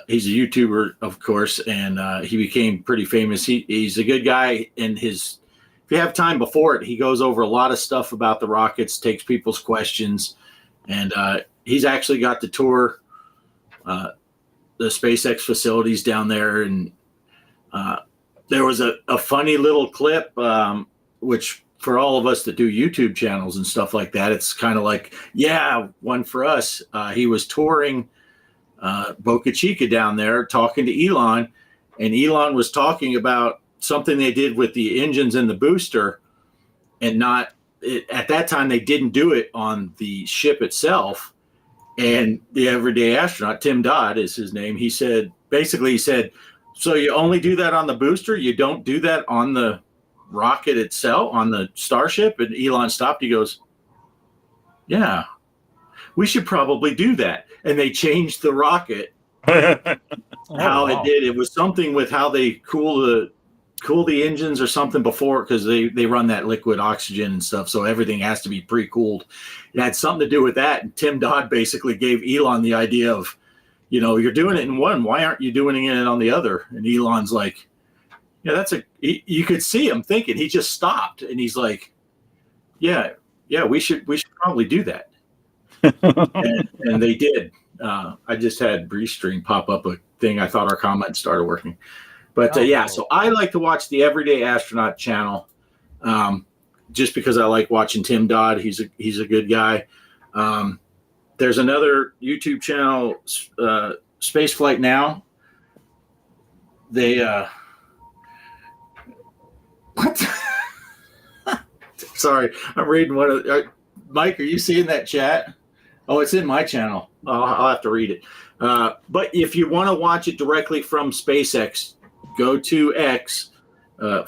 Speaker 1: he's a YouTuber, of course, and he became pretty famous. He's a good guy, and if you have time before it, he goes over a lot of stuff about the rockets, takes people's questions, and he's actually got to tour the SpaceX facilities down there. And there was a funny little clip, which for all of us that do YouTube channels and stuff like that, it's kind of like, yeah, one for us. He was touring Boca Chica down there talking to Elon, and Elon was talking about something they did with the engines and the booster, and at that time they didn't do it on the ship itself. And the Everyday Astronaut, Tim Dodd is his name, he said, so you only do that on the booster, you don't do that on the rocket itself, on the Starship? And Elon stopped. He goes, yeah, we should probably do that. And they changed the rocket. It did. It was something with how they cool the engines or something before, because they run that liquid oxygen and stuff. So everything has to be pre-cooled. It had something to do with that. And Tim Dodd basically gave Elon the idea of, you're doing it in one. Why aren't you doing it on the other? And Elon's like, yeah, you could see him thinking. He just stopped and he's like, yeah, we should probably do that. and they did. I just had Restream pop up a thing. I thought our comment started working. But so I like to watch the Everyday Astronaut channel, just because I like watching Tim Dodd. He's a good guy. There's another YouTube channel, Spaceflight Now. They what? Sorry, I'm reading one of. Mike, are you seeing that chat? Oh, it's in my channel. I'll have to read it. But if you want to watch it directly from SpaceX, go to X,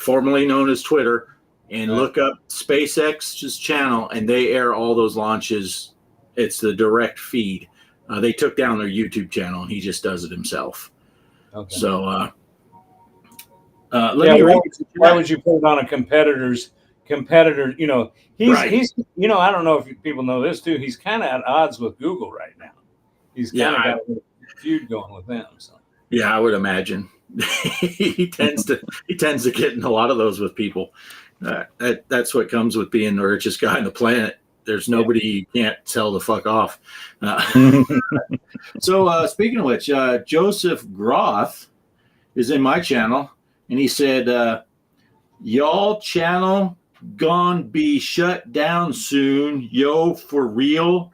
Speaker 1: formerly known as Twitter, and look up SpaceX's channel, and they air all those launches. It's the direct feed. They took down their YouTube channel, and he just does it himself. Okay. So let me read.
Speaker 7: Why would you put it on a competitor? He's I don't know if people know this too. He's kind of at odds with Google right now. He's kind of got a feud going with them. So
Speaker 1: yeah, I would imagine he tends to get in a lot of those with people. That's what comes with being the richest guy on the planet. There's nobody you can't tell the fuck off. So speaking of which, Joseph Groth is in my channel, and he said, y'all channel gonna be shut down soon, yo, for real.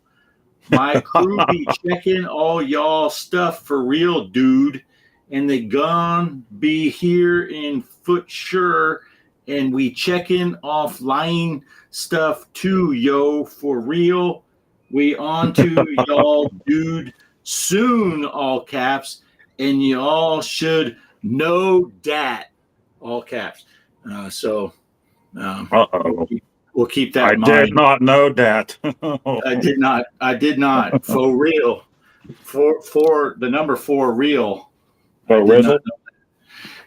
Speaker 1: My crew be checking all y'all stuff for real, dude, and they gonna be here in foot sure, and we checking offline stuff too, yo, for real. We on to y'all, dude, soon, all caps, and y'all should know that, all caps. We'll keep that in mind.
Speaker 4: I did not know that.
Speaker 1: I did not. For real. For the number 4 real.
Speaker 4: For real?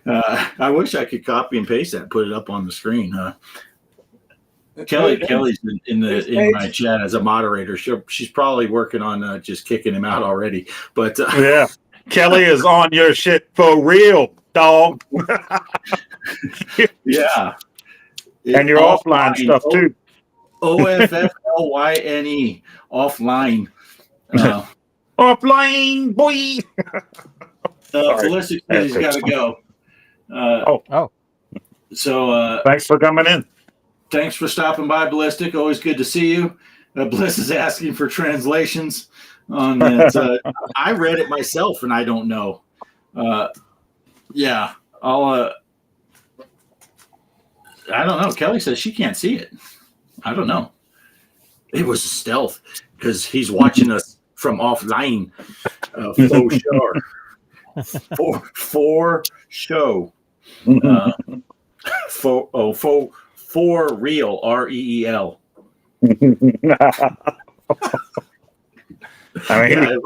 Speaker 1: I wish I could copy and paste that and put it up on the screen. Kelly's in my chat as a moderator. She's probably working on just kicking him out already. But
Speaker 4: yeah, Kelly is on your shit for real, dog.
Speaker 1: Yeah.
Speaker 4: And your offline stuff too.
Speaker 1: OFFLYNE, offline.
Speaker 4: Offline, boy.
Speaker 1: Ballistic says he's got to go. So
Speaker 4: thanks for coming in.
Speaker 1: Thanks for stopping by, Ballistic. Always good to see you. Bliss is asking for translations on that. I read it myself, and I don't know. Yeah, I don't know. Kelly says she can't see it. I don't know. It was a stealth because he's watching us from offline. For show. For real. REEL.
Speaker 4: I mean,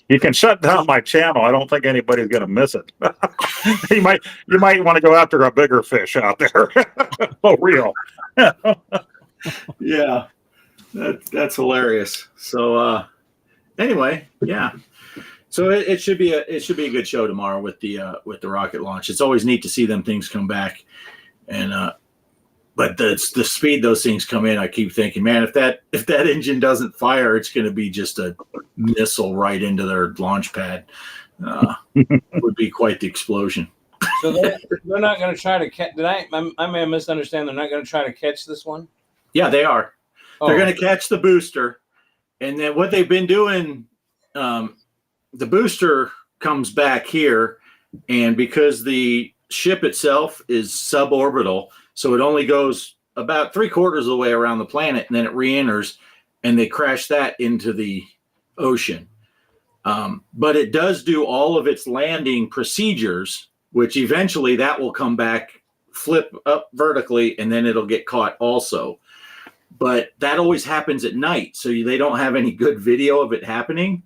Speaker 4: you can shut down my channel. I don't think anybody's going to miss it. You might want to go after a bigger fish out there. For real.
Speaker 1: Yeah, that's hilarious. So anyway, yeah. So it should be a good show tomorrow with the rocket launch. It's always neat to see them things come back, and but the speed those things come in, I keep thinking, man, if that engine doesn't fire, it's going to be just a missile right into their launch pad. It would be quite the explosion.
Speaker 7: So they're not going to try to catch. I may misunderstand. They're not going to try to catch this one.
Speaker 1: Yeah, they are. Oh. They're going to catch the booster, and then what they've been doing. The booster comes back here, and because the ship itself is suborbital, so it only goes about 3/4 of the way around the planet, and then it re-enters, and they crash that into the ocean. But it does do all of its landing procedures, which eventually that will come back flip up vertically, and then it'll get caught also. But that always happens at night, so they don't have any good video of it happening.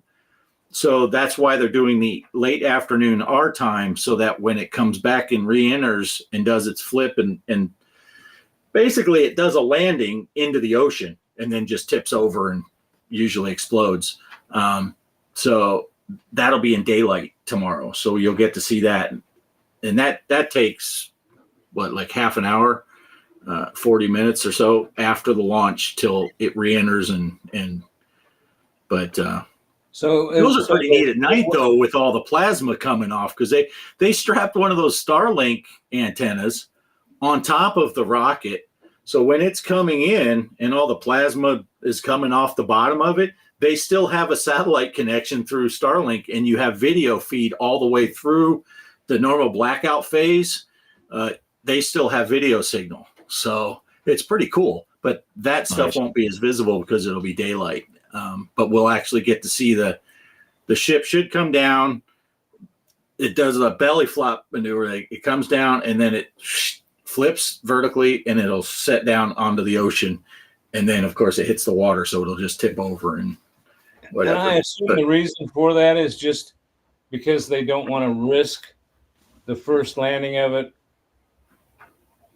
Speaker 1: So that's why they're doing the late afternoon our time, so that when it comes back and re-enters and does its flip and basically it does a landing into the ocean and then just tips over and usually explodes. So that'll be in daylight tomorrow. So you'll get to see that. And that takes like half an hour, 40 minutes or so after the launch till it re-enters so those are pretty neat at night though, with all the plasma coming off, because they strapped one of those Starlink antennas on top of the rocket. So when it's coming in and all the plasma is coming off the bottom of it, they still have a satellite connection through Starlink, and you have video feed all the way through the normal blackout phase. They still have video signal. So it's pretty cool, but that stuff won't be as visible because it'll be daylight. But we'll actually get to see the ship should come down. It does a belly flop maneuver. It comes down and then it flips vertically and it'll set down onto the ocean. And then of course it hits the water. So it'll just tip over and whatever.
Speaker 7: And I assume the reason for that is just because they don't want to risk the first landing of it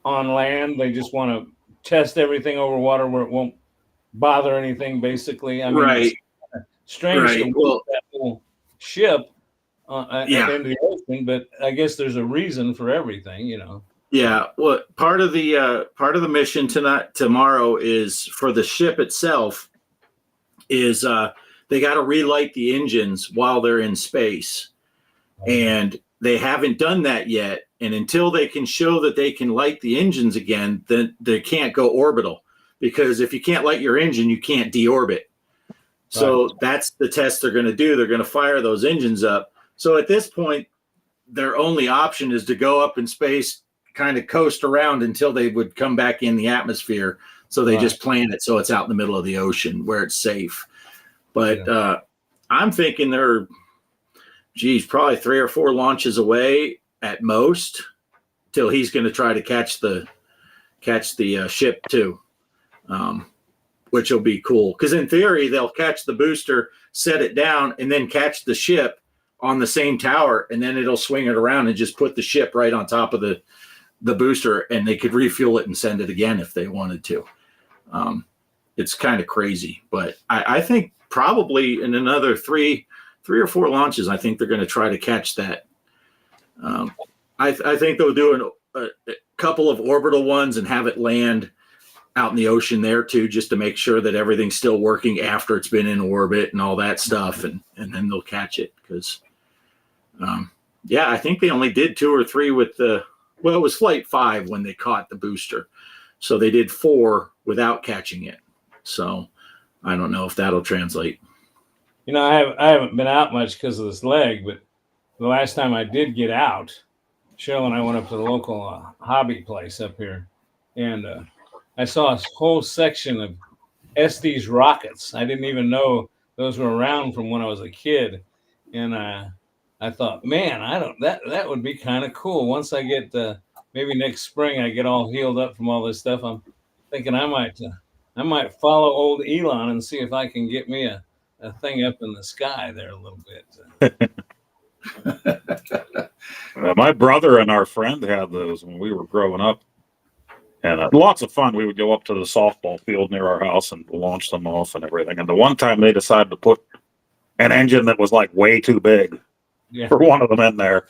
Speaker 7: on land. They just want to test everything over water where it won't bother anything, basically. I mean,
Speaker 1: right.
Speaker 7: It's strange to move that whole ship at the end of the ocean, but I guess there's a reason for everything, you know.
Speaker 1: Yeah, well, part of the mission tomorrow is for the ship itself is they got to relight the engines while they're in space, and they haven't done that yet. And until they can show that they can light the engines again, then they can't go orbital, because if you can't light your engine, you can't deorbit. So that's the test they're going to do. They're going to fire those engines up. So at this point, their only option is to go up in space, kind of coast around until they would come back in the atmosphere. So they just plan it so it's out in the middle of the ocean where it's safe. But I'm thinking they're, probably 3 or 4 launches away at most till he's going to try to catch the ship too, which will be cool. Because in theory, they'll catch the booster, set it down, and then catch the ship on the same tower, and then it'll swing it around and just put the ship right on top of the booster, and they could refuel it and send it again if they wanted to. It's kind of crazy, but I think probably in another 3 or 4 launches, I think they're going to try to catch that. I think they'll do a couple of orbital ones and have it land out in the ocean there too, just to make sure that everything's still working after it's been in orbit and all that stuff, and then they'll catch it. Because I think they only did 2 or 3 with it was flight 5 when they caught the booster, so they did 4 without catching it. So I don't know if that'll translate.
Speaker 7: You know, I haven't been out much because of this leg, but the last time I did get out, Cheryl and I went up to the local hobby place up here, and I saw a whole section of Estes rockets. I didn't even know those were around from when I was a kid, and I thought, man, that would be kind of cool. Once I get maybe next spring, I get all healed up from all this stuff. I'm thinking I might follow old Elon and see if I can get me a thing up in the sky there a little bit.
Speaker 4: My brother and our friend had those when we were growing up, and lots of fun. We would go up to the softball field near our house and launch them off and everything. And the one time they decided to put an engine that was like way too big for one of them in there,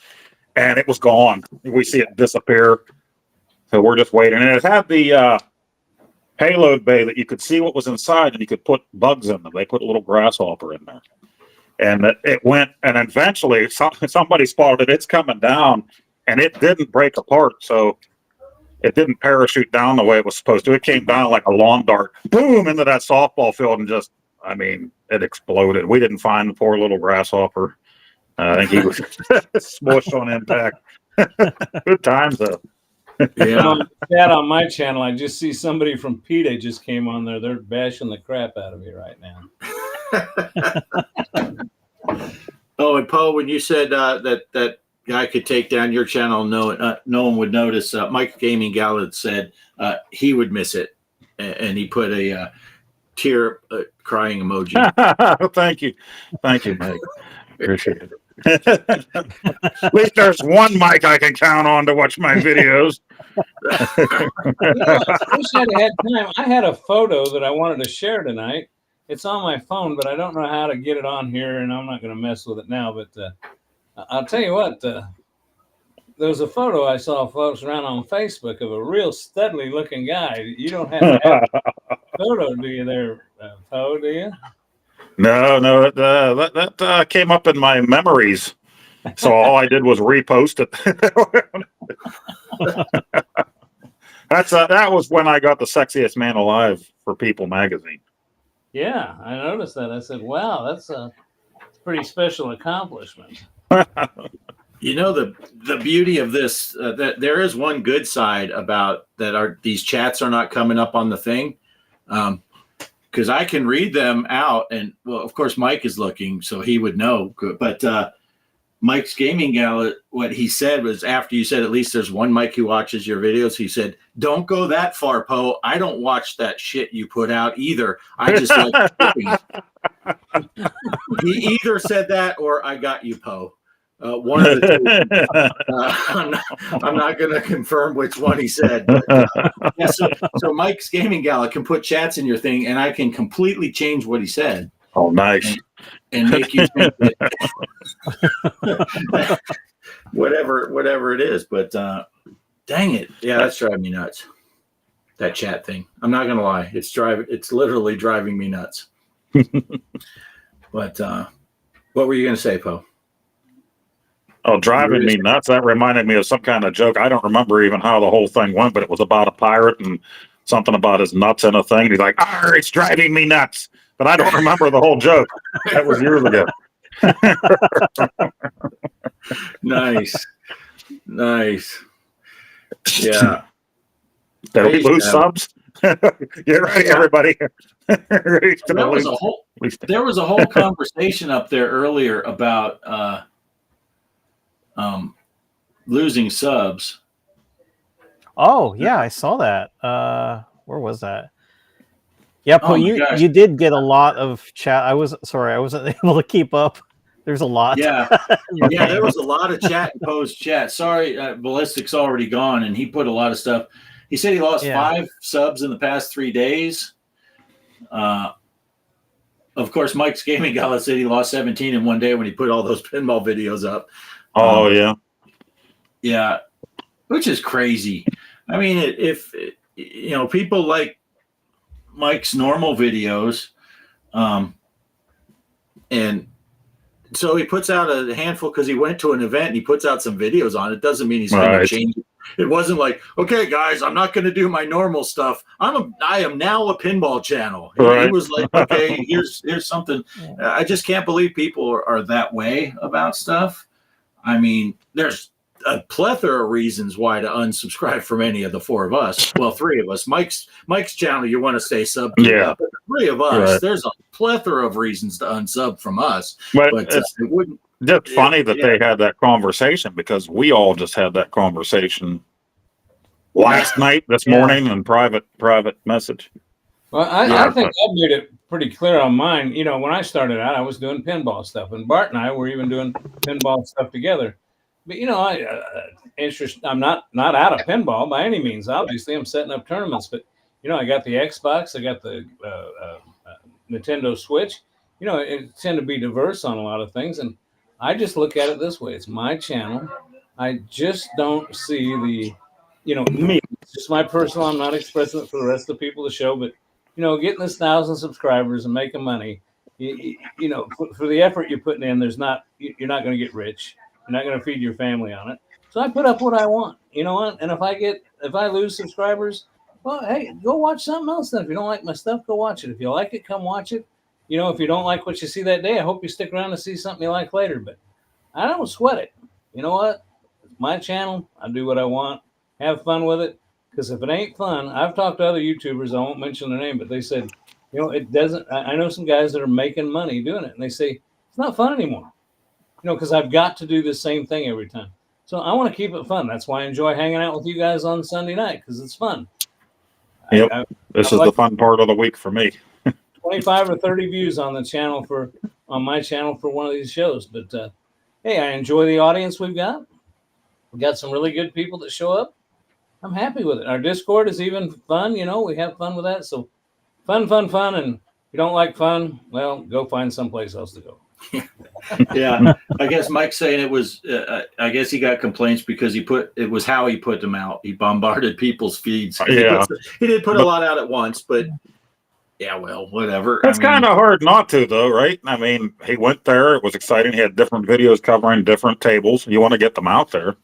Speaker 4: and it was gone. We see it disappear. So we're just waiting. And it had the payload bay that you could see what was inside, and you could put bugs in them. They put a little grasshopper in there. And it went, and eventually somebody spotted it. It's coming down, and it didn't break apart. So it didn't parachute down the way it was supposed to. It came down like a lawn dart, boom, into that softball field, and it exploded. We didn't find the poor little grasshopper. I think he was smushed on impact. Good times, though.
Speaker 7: Yeah. On my channel, I just see somebody from PETA just came on there. They're bashing the crap out of me right now.
Speaker 1: Oh, and Poe, when you said that guy could take down your channel, no one would notice. Mike Gaming Gallant said he would miss it, and he put a tear crying emoji.
Speaker 4: Thank you, Mike. Appreciate it. At least there's one Mike I can count on to watch my videos.
Speaker 7: I wish I'd had time. I had a photo that I wanted to share tonight. It's on my phone, but I don't know how to get it on here, and I'm not going to mess with it now. But I'll tell you what, there was a photo I saw folks around on Facebook of a real studly looking guy. You don't have to have a photo, do you there, Poe, do you?
Speaker 4: No, that came up in my memories. So all I did was repost it. That was when I got the Sexiest Man Alive for People magazine.
Speaker 7: Yeah, I noticed that. I said, wow, that's a pretty special accomplishment.
Speaker 1: You know, the beauty of this, that there is one good side about that these chats are not coming up on the thing. Because I can read them out, and well, of course, Mike is looking, so he would know. But Mike's Gaming Gala, what he said was, after you said at least there's one Mike who watches your videos, he said, "Don't go that far, Poe. I don't watch that shit you put out either. I just like skipping." He either said that or I got you, Poe. One of the two. I'm not going to confirm which one he said. But, yeah, so Mike's Gaming Gala can put chats in your thing, and I can completely change what he said.
Speaker 4: Oh, nice.
Speaker 1: And make you think that whatever it is. But dang it. Yeah, that's driving me nuts. That chat thing. I'm not going to lie. It's literally driving me nuts. But what were you going to say, Poe?
Speaker 4: Oh, driving me nuts. That reminded me of some kind of joke. I don't remember even how the whole thing went, but it was about a pirate and something about his nuts in a thing. He's like, it's driving me nuts. But I don't remember the whole joke. That was years ago.
Speaker 1: Nice. Yeah.
Speaker 4: Did we lose subs? Get ready, everybody.
Speaker 1: There was a whole conversation up there earlier about losing subs.
Speaker 3: Oh yeah, I saw that. Where was that? Yeah, Poe,
Speaker 1: gosh.
Speaker 3: you did get a lot of chat. I wasn't able to keep up. There's a lot.
Speaker 1: Yeah, yeah, there was a lot of chat in Poe's chat. Sorry, Ballistic's already gone, and he put a lot of stuff. He said he lost 5 subs in the past 3 days. Of course, Mike's Gaming Gala said he lost 17 in one day when he put all those pinball videos up.
Speaker 4: Oh, yeah.
Speaker 1: Yeah, which is crazy. I mean, if people like Mike's normal videos, and so he puts out a handful because he went to an event and he puts out some videos on it. Doesn't mean he's going to change it. It wasn't like, okay, guys, I'm not going to do my normal stuff. I am now a pinball channel. It was like, okay, here's something. I just can't believe people are that way about stuff. I mean, there's a plethora of reasons why to unsubscribe from any of the 4 of us. Well, 3 of us. Mike's channel, you want to stay sub.
Speaker 4: Yeah.
Speaker 1: But the 3 of us, there's a plethora of reasons to unsub from us. But it wouldn't.
Speaker 4: Just funny that they had that conversation, because we all just had that conversation last night, this morning, and private message.
Speaker 7: Well, I think I made it pretty clear on mine. You know, when I started out, I was doing pinball stuff, and Bart and I were even doing pinball stuff together. But I'm not out of pinball by any means. Obviously, I'm setting up tournaments, but I got the Xbox, I got the Nintendo Switch. It tend to be diverse on a lot of things, and I just look at it this way: it's my channel. I just don't see me. It's just my personal. I'm not expressing it for the rest of the people of the show, but getting this 1,000 subscribers and making money. For the effort you're putting in, you're not going to get rich. You're not going to feed your family on it. So I put up what I want. You know what? And if I lose subscribers, well, hey, go watch something else then. If you don't like my stuff, go watch it. If you like it, come watch it. If you don't like what you see that day, I hope you stick around to see something you like later. But I don't sweat it. You know what? It's my channel. I do what I want. Have fun with it. Because if it ain't fun, I've talked to other YouTubers. I won't mention their name, but they said, it doesn't. I know some guys that are making money doing it, and they say it's not fun anymore. because I've got to do the same thing every time. So I want to keep it fun. That's why I enjoy hanging out with you guys on Sunday night, because it's fun.
Speaker 4: Yep.
Speaker 7: I
Speaker 4: This is
Speaker 7: like
Speaker 4: the fun part of the week for me.
Speaker 7: 25 or 30 views on the channel on my channel for one of these shows. But hey, I enjoy the audience we've got. We got some really good people that show up. I'm happy with it. Our Discord is even fun. We have fun with that. So fun. And if you don't like fun, well, go find someplace else to go.
Speaker 1: Yeah, I guess Mike's saying it was. I guess he got complaints because it was how he put them out. He bombarded people's feeds.
Speaker 4: Yeah.
Speaker 1: He did put a lot out at once, but yeah, well, whatever.
Speaker 4: It's kind of hard not to, though, right? I mean, he went there. It was exciting. He had different videos covering different tables. You want to get them out there.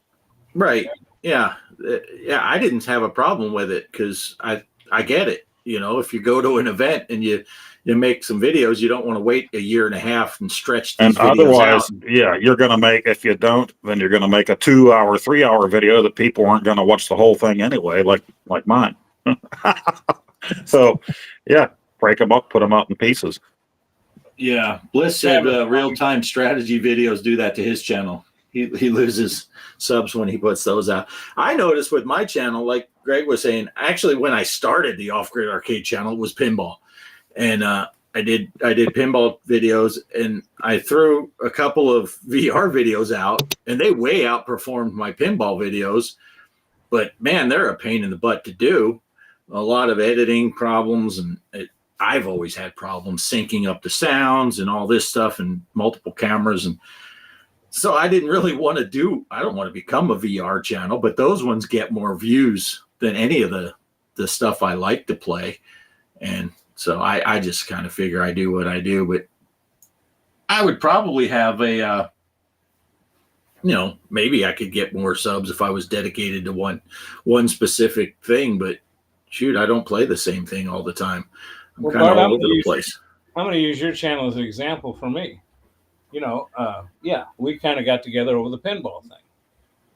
Speaker 1: Right. Yeah. Yeah. I didn't have a problem with it because I get it. If you go to an event and you make some videos, you don't want to wait a year and a half and stretch these
Speaker 4: And
Speaker 1: videos
Speaker 4: otherwise,
Speaker 1: out.
Speaker 4: yeah, you're going to make, if you don't, then you're going to make a 2-hour, 3-hour video that people aren't going to watch the whole thing anyway, like mine. So, yeah, break them up, put them out in pieces.
Speaker 1: Yeah. Bliss said real-time strategy videos do that to his channel. He loses subs when he puts those out. I noticed with my channel, like Greg was saying, actually when I started the Off-Grid Arcade channel, it was pinball. And I did pinball videos, and I threw a couple of VR videos out, and they way outperformed my pinball videos. But man, they're a pain in the butt to do. A lot of editing problems, and I've always had problems syncing up the sounds and all this stuff, and multiple cameras. And so I didn't really want to I don't want to become a VR channel, but those ones get more views than any of the stuff I like to play. And so I just kind of figure I do what I do, but I would probably have maybe I could get more subs if I was dedicated to one specific thing, but shoot, I don't play the same thing all the time. I'm kind of all over the place.
Speaker 7: I'm going to use your channel as an example for me. We kind of got together over the pinball thing.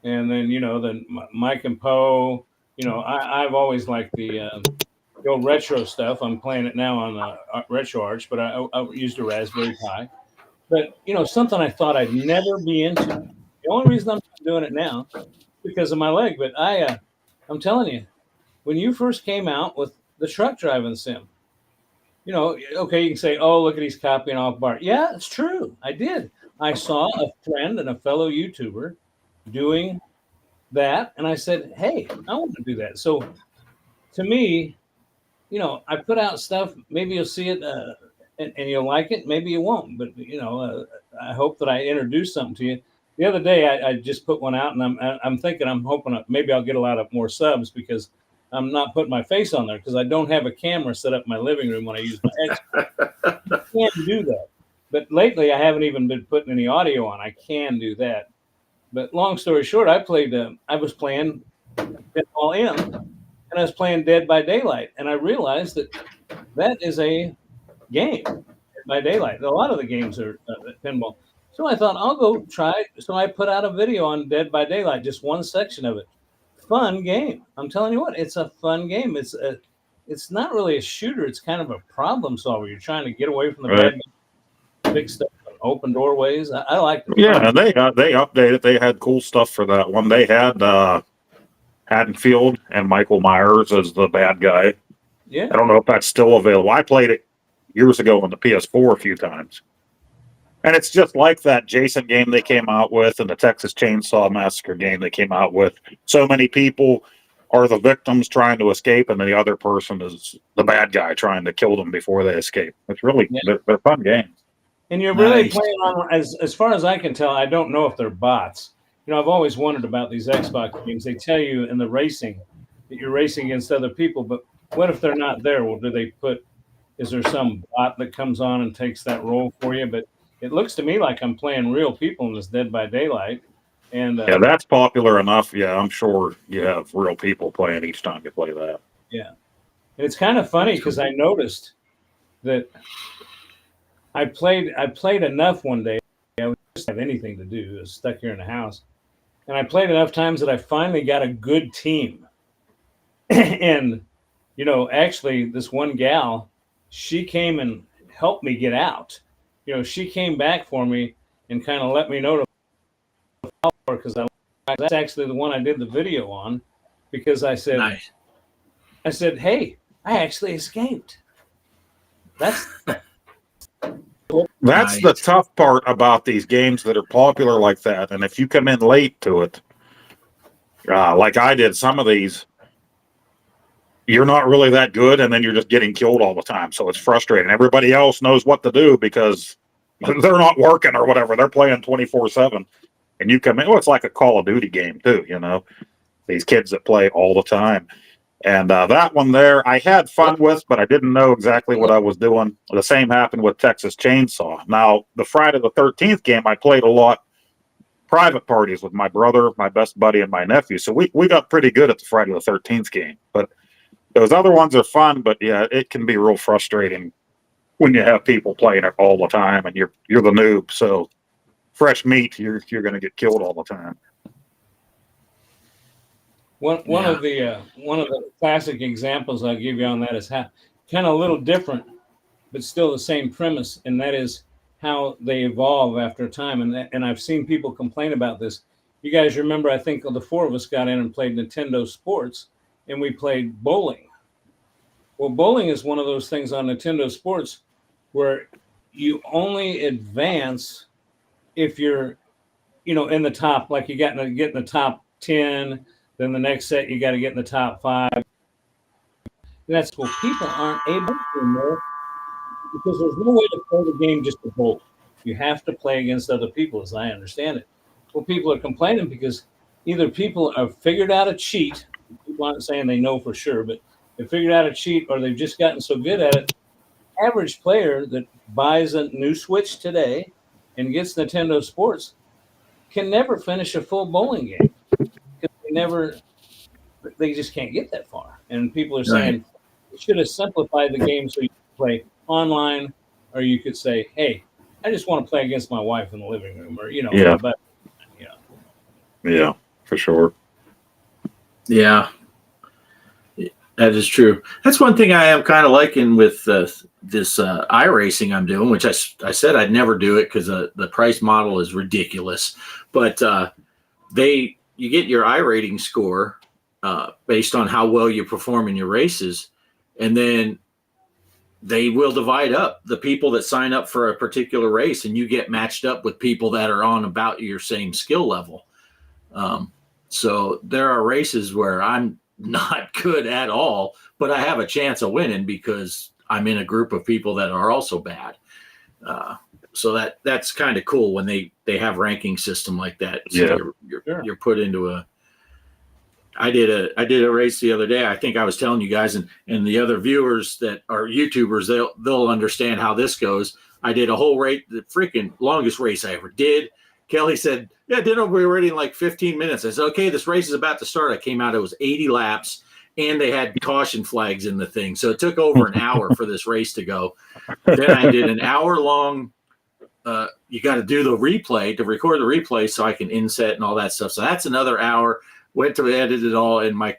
Speaker 7: And then, Mike and Poe, I've always liked the old retro stuff. I'm playing it now on Retro Arch, but I used a Raspberry Pi. But, something I thought I'd never be into. The only reason I'm doing it now is because of my leg. But I'm telling you, when you first came out with the truck driving sim, okay, you can say, oh, look at he's copying off Bart. Yeah, it's true. I did. I saw a friend and a fellow YouTuber doing that, and I said, hey, I want to do that. So to me, I put out stuff. Maybe you'll see it and you'll like it. Maybe you won't. But, I hope that I introduce something to you. The other day, I just put one out, and I'm thinking, I'm hoping maybe I'll get a lot of more subs because I'm not putting my face on there because I don't have a camera set up in my living room when I use my Xbox. I can't do that. But lately, I haven't even been putting any audio on. I can do that. But long story short, I was playing Pinball M, and I was playing Dead by Daylight, and I realized that is a game, Dead by Daylight. A lot of the games are pinball. So I thought, I'll go try it. So I put out a video on Dead by Daylight, just one section of it. Fun game. I'm telling you what, it's a fun game. It's not really a shooter. It's kind of a problem solver. You're trying to get away from the big stuff, open doorways. I like it.
Speaker 4: Yeah, and they updated. They had cool stuff for that one. They had Haddonfield and Michael Myers as the bad guy.
Speaker 7: Yeah.
Speaker 4: I don't know if that's still available. I played it years ago on the PS4 a few times. And it's just like that Jason game they came out with and the Texas Chainsaw Massacre game they came out with. So many people are the victims trying to escape, and the other person is the bad guy trying to kill them before they escape. It's really they're fun games.
Speaker 7: And you're really playing on, as far as I can tell, I don't know if they're bots. I've always wondered about these Xbox games. They tell you in the racing that you're racing against other people, but what if they're not there? Well, is there some bot that comes on and takes that role for you? But it looks to me like I'm playing real people in this Dead by Daylight. And
Speaker 4: yeah, that's popular enough. Yeah, I'm sure you have real people playing each time you play that.
Speaker 7: Yeah. And it's kind of funny because I noticed that I played enough one day. I just have anything to do. I was stuck here in the house. And I played enough times that I finally got a good team. And, actually this one gal, she came and helped me get out. She came back for me and kind of let me know to because that's actually the one I did the video on, because I said,
Speaker 1: Nice.
Speaker 7: hey, I actually escaped. That's
Speaker 4: That's
Speaker 1: Nice.
Speaker 4: the tough part about these games that are popular like that. And if you come in late to it, like I did, some of these, you're not really that good, and then you're just getting killed all the time. So it's frustrating. Everybody else knows what to do because they're not working or whatever. They're playing 24/7, and you come in. Well, it's like a Call of Duty game too. You know, these kids that play all the time. And that one there, I had fun with, but I didn't know exactly what I was doing. The same happened with Texas Chainsaw. Now, the Friday the 13th game, I played a lot private parties with my brother, my best buddy, and my nephew. So we got pretty good at the Friday the 13th game. But those other ones are fun, but yeah, it can be real frustrating when you have people playing it all the time and you're the noob. So fresh meat, you're going to get killed all the time.
Speaker 7: one of the classic examples I'll give you on that is how kind of a little different, but still the same premise, and that is how they evolve after time. And I've seen people complain about this. You guys remember, I think the four of us got in and played Nintendo Sports, and we played bowling. Well, bowling is one of those things on Nintendo Sports where you only advance if you're, in the top, like you get in the top 10, then the next set you got to get in the top 5. That's what people aren't able to anymore, because there's no way to play the game just to bowl. You have to play against other people, as I understand it. Well, people are complaining because either people have figured out a cheat. People aren't saying they know for sure, but they figured out a cheat, or they've just gotten so good at it. Average player that buys a new Switch today and gets Nintendo Sports can never finish a full bowling game because they just can't get that far. And people are saying you should have simplified the game so you could play online, or you could say, hey, I just want to play against my wife in the living room, or
Speaker 4: Yeah, for sure.
Speaker 1: Yeah, that is true. That's one thing I am kind of liking with this iRacing I'm doing, which I said I'd never do it because the price model is ridiculous. But you get your iRating score based on how well you perform in your races, and then they will divide up the people that sign up for a particular race, and you get matched up with people that are on about your same skill level. So there are races where I'm not good at all, but I have a chance of winning because I'm in a group of people that are also bad. So that's kind of cool when they have ranking system like that. So you're put into I did a race the other day. I think I was telling you guys and the other viewers that are YouTubers, they'll understand how this goes. I did a whole race, the freaking longest race I ever did. Kelly said, yeah, dinner, we were ready in like 15 minutes. I said, okay, this race is about to start. I came out, it was 80 laps, and they had caution flags in the thing. So it took over an hour for this race to go. Then I did an hour-long, you got to do the replay, to record the replay so I can inset and all that stuff. So that's another hour. Went to edit it all, and my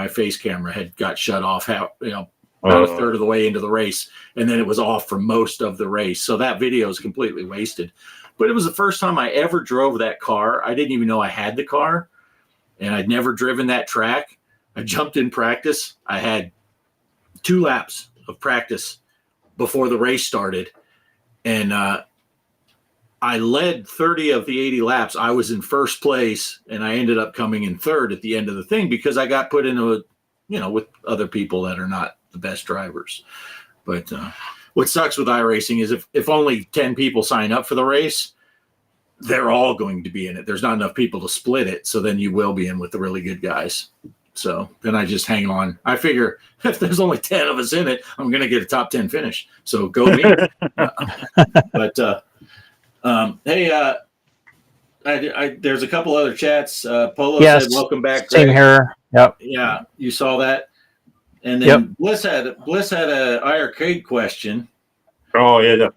Speaker 1: face camera had got shut off, about a third of the way into the race, and then it was off for most of the race. So that video is completely wasted. But it was the first time I ever drove that car. I didn't even know I had the car, and I'd never driven that track. I jumped in practice. I had 2 laps of practice before the race started, and I led 30 of the 80 laps. I was in first place, and I ended up coming in third at the end of the thing because I got put into with other people that are not the best drivers. But what sucks with iRacing is if only 10 people sign up for the race, they're all going to be in it. There's not enough people to split it, so then you will be in with the really good guys. So then I just hang on. I figure if there's only 10 of us in it, I'm going to get a top 10 finish. So go me. Hey, there's a couple other chats. Polo said, welcome back, Greg.
Speaker 3: Same here. Yep.
Speaker 1: Yeah, you saw that. And then Bliss had a iArcade question.
Speaker 4: Oh, yeah.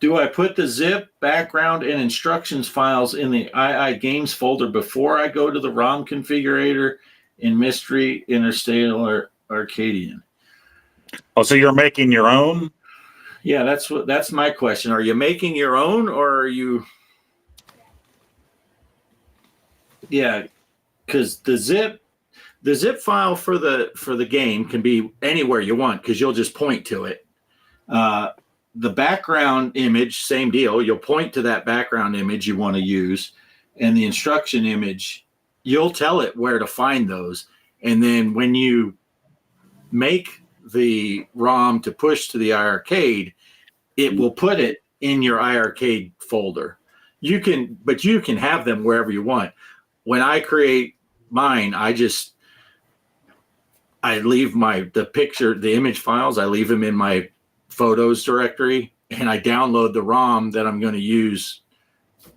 Speaker 1: Do I put the zip, background, and instructions files in the II Games folder before I go to the ROM configurator in Mystery, Interstate, or Arcadian?
Speaker 4: Oh, so you're making your own?
Speaker 1: Yeah, that's my question. Are you making your own, or are you? Yeah, because the zip file for the game can be anywhere you want because you'll just point to it. The background image, same deal. You'll point to that background image you want to use, and the instruction image, you'll tell it where to find those. And then when you make the ROM to push to the iArcade, it will put it in your iArcade folder. You can have them wherever you want. When I create mine, I leave the image files, I leave them in my photos directory, and I download the ROM that I'm going to use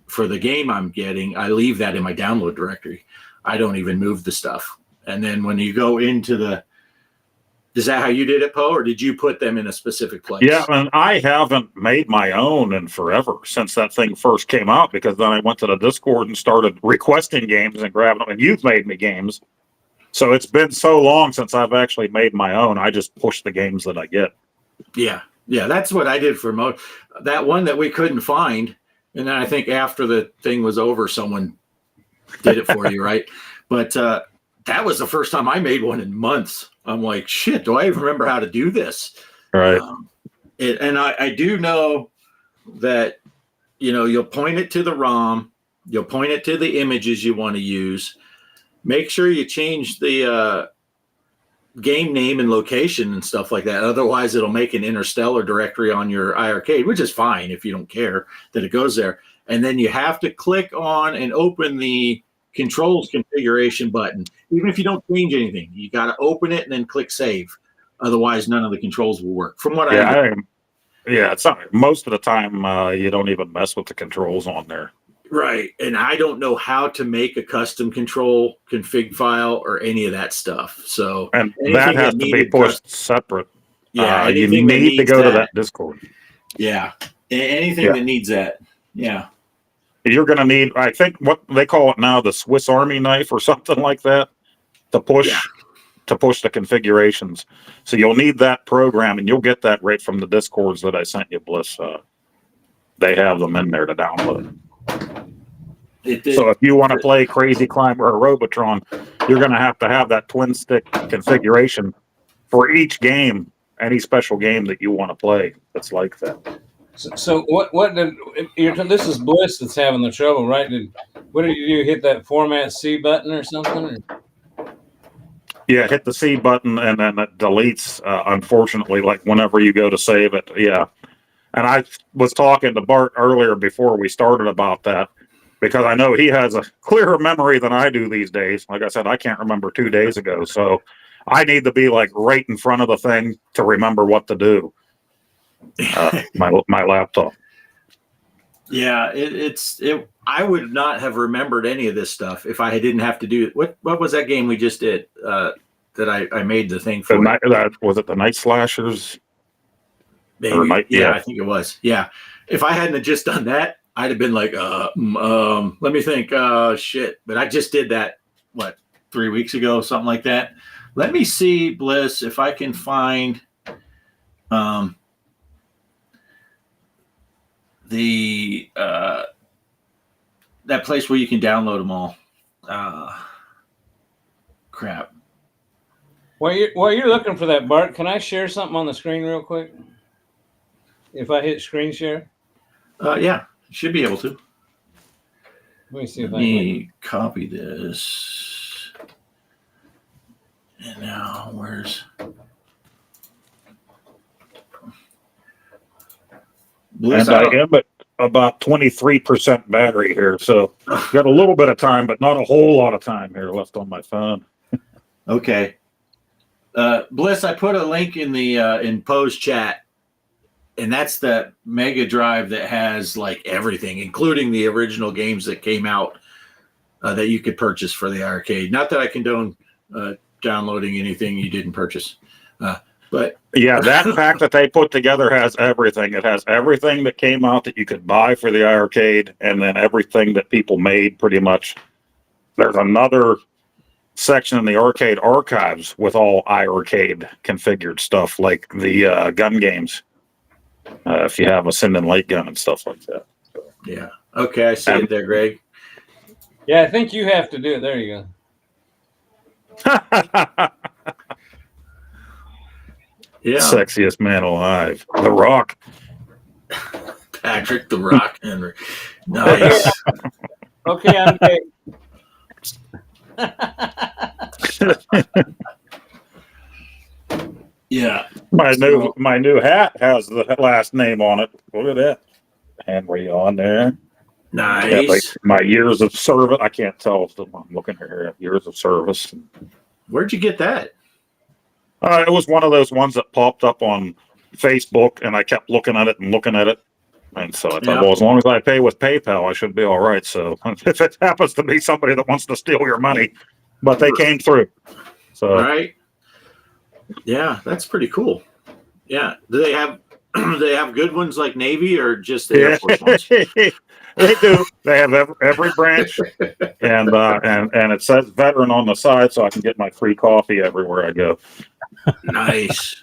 Speaker 1: for the game I'm getting. I leave that in my download directory. I don't even move the stuff. And then when you go into is that how you did it, Poe, or did you put them in a specific place?
Speaker 4: Yeah, and I haven't made my own in forever since that thing first came out, because then I went to the Discord and started requesting games and grabbing them, and you've made me games. So it's been so long since I've actually made my own. I just push the games that I get.
Speaker 1: Yeah, that's what I did for that one that we couldn't find. And then I think after the thing was over, someone did it for you, right? But that was the first time I made one in months. I'm like, shit, do I even remember how to do this?
Speaker 4: Right.
Speaker 1: And I do know that, you'll point it to the ROM, you'll point it to the images you want to use. Make sure you change the game name and location and stuff like that. Otherwise, it'll make an Interstellar directory on your iArcade, which is fine if you don't care that it goes there. And then you have to click on and open the controls configuration button. Even if you don't change anything, you got to open it and then click save. Otherwise, none of the controls will work. From what
Speaker 4: it's not, most of the time you don't even mess with the controls on there.
Speaker 1: Right. And I don't know how to make a custom control config file or any of that stuff. So,
Speaker 4: and that has to be pushed separate.
Speaker 1: Yeah.
Speaker 4: You need to go to that Discord.
Speaker 1: Yeah. Anything that needs that. Yeah.
Speaker 4: You're going to need, I think, what they call it now, the Swiss Army knife or something like that, to push the configurations. So you'll need that program, and you'll get that right from the Discords that I sent you, Bliss. They have them in there to download. So if you want to play Crazy Climber or Robotron, you're going to have that twin stick configuration for each game, any special game that you want to play that's like that.
Speaker 7: So what did this is Bliss that's having the trouble, right? What did you do? Hit that Format C button or something?
Speaker 4: Yeah, hit the C button and then it deletes. Unfortunately, like whenever you go to save it, yeah. And I was talking to Bart earlier before we started about that, because I know he has a clearer memory than I do these days. Like I said, I can't remember 2 days ago, so I need to be like right in front of the thing to remember what to do. My laptop.
Speaker 1: Yeah, I would not have remembered any of this stuff if I didn't have to do it. What was that game we just did that I made the thing for?
Speaker 4: Was it the Night Slashers?
Speaker 1: Maybe. I think it was. Yeah. If I hadn't just done that, I'd have been like, let me think. Shit. But I just did that, 3 weeks ago, something like that. Let me see, Bliss, if I can find that place where you can download them all. Crap.
Speaker 7: While you're looking for that, Bart, can I share something on the screen real quick? If I hit screen share?
Speaker 1: Yeah, should be able to.
Speaker 7: Let me see if
Speaker 1: Let me copy this. And now where's Bliss?
Speaker 4: And I am at about 23% battery here, so got a little bit of time, but not a whole lot of time here left on my phone.
Speaker 1: Okay. Bliss, I put a link in the in Poe's chat, and that's the Mega Drive that has like everything, including the original games that came out that you could purchase for the arcade. Not that I condone downloading anything you didn't purchase, but
Speaker 4: yeah, that pack that they put together has everything. It has everything that came out that you could buy for the arcade, and then everything that people made pretty much. There's another section in the arcade archives with all iArcade configured stuff, like the gun games. If you have a Sin and Light gun and stuff like that.
Speaker 1: Yeah. Okay, I see it there, Greg.
Speaker 7: Yeah, I think you have to do it. There you go.
Speaker 1: Yeah.
Speaker 4: Sexiest man alive. The Rock.
Speaker 1: Patrick the Rock Henry. Nice.
Speaker 7: Okay, I'm gay.
Speaker 1: Yeah.
Speaker 4: My new hat has the last name on it. Look at that. Henry on there.
Speaker 1: Nice.
Speaker 4: Yeah, like my years of service. I can't tell if I'm looking here. Years of service.
Speaker 1: Where'd you get that?
Speaker 4: It was one of those ones that popped up on Facebook, and I kept looking at it and looking at it. And so I thought, well, as long as I pay with PayPal, I should be all right. So if it happens to be somebody that wants to steal your money, but they came through. So
Speaker 1: Right. Yeah, that's pretty cool. Yeah. Do they have good ones like Navy or just the Air Force ones?
Speaker 4: They do. They have every branch, and it says veteran on the side, so I can get my free coffee everywhere I go.
Speaker 1: Nice.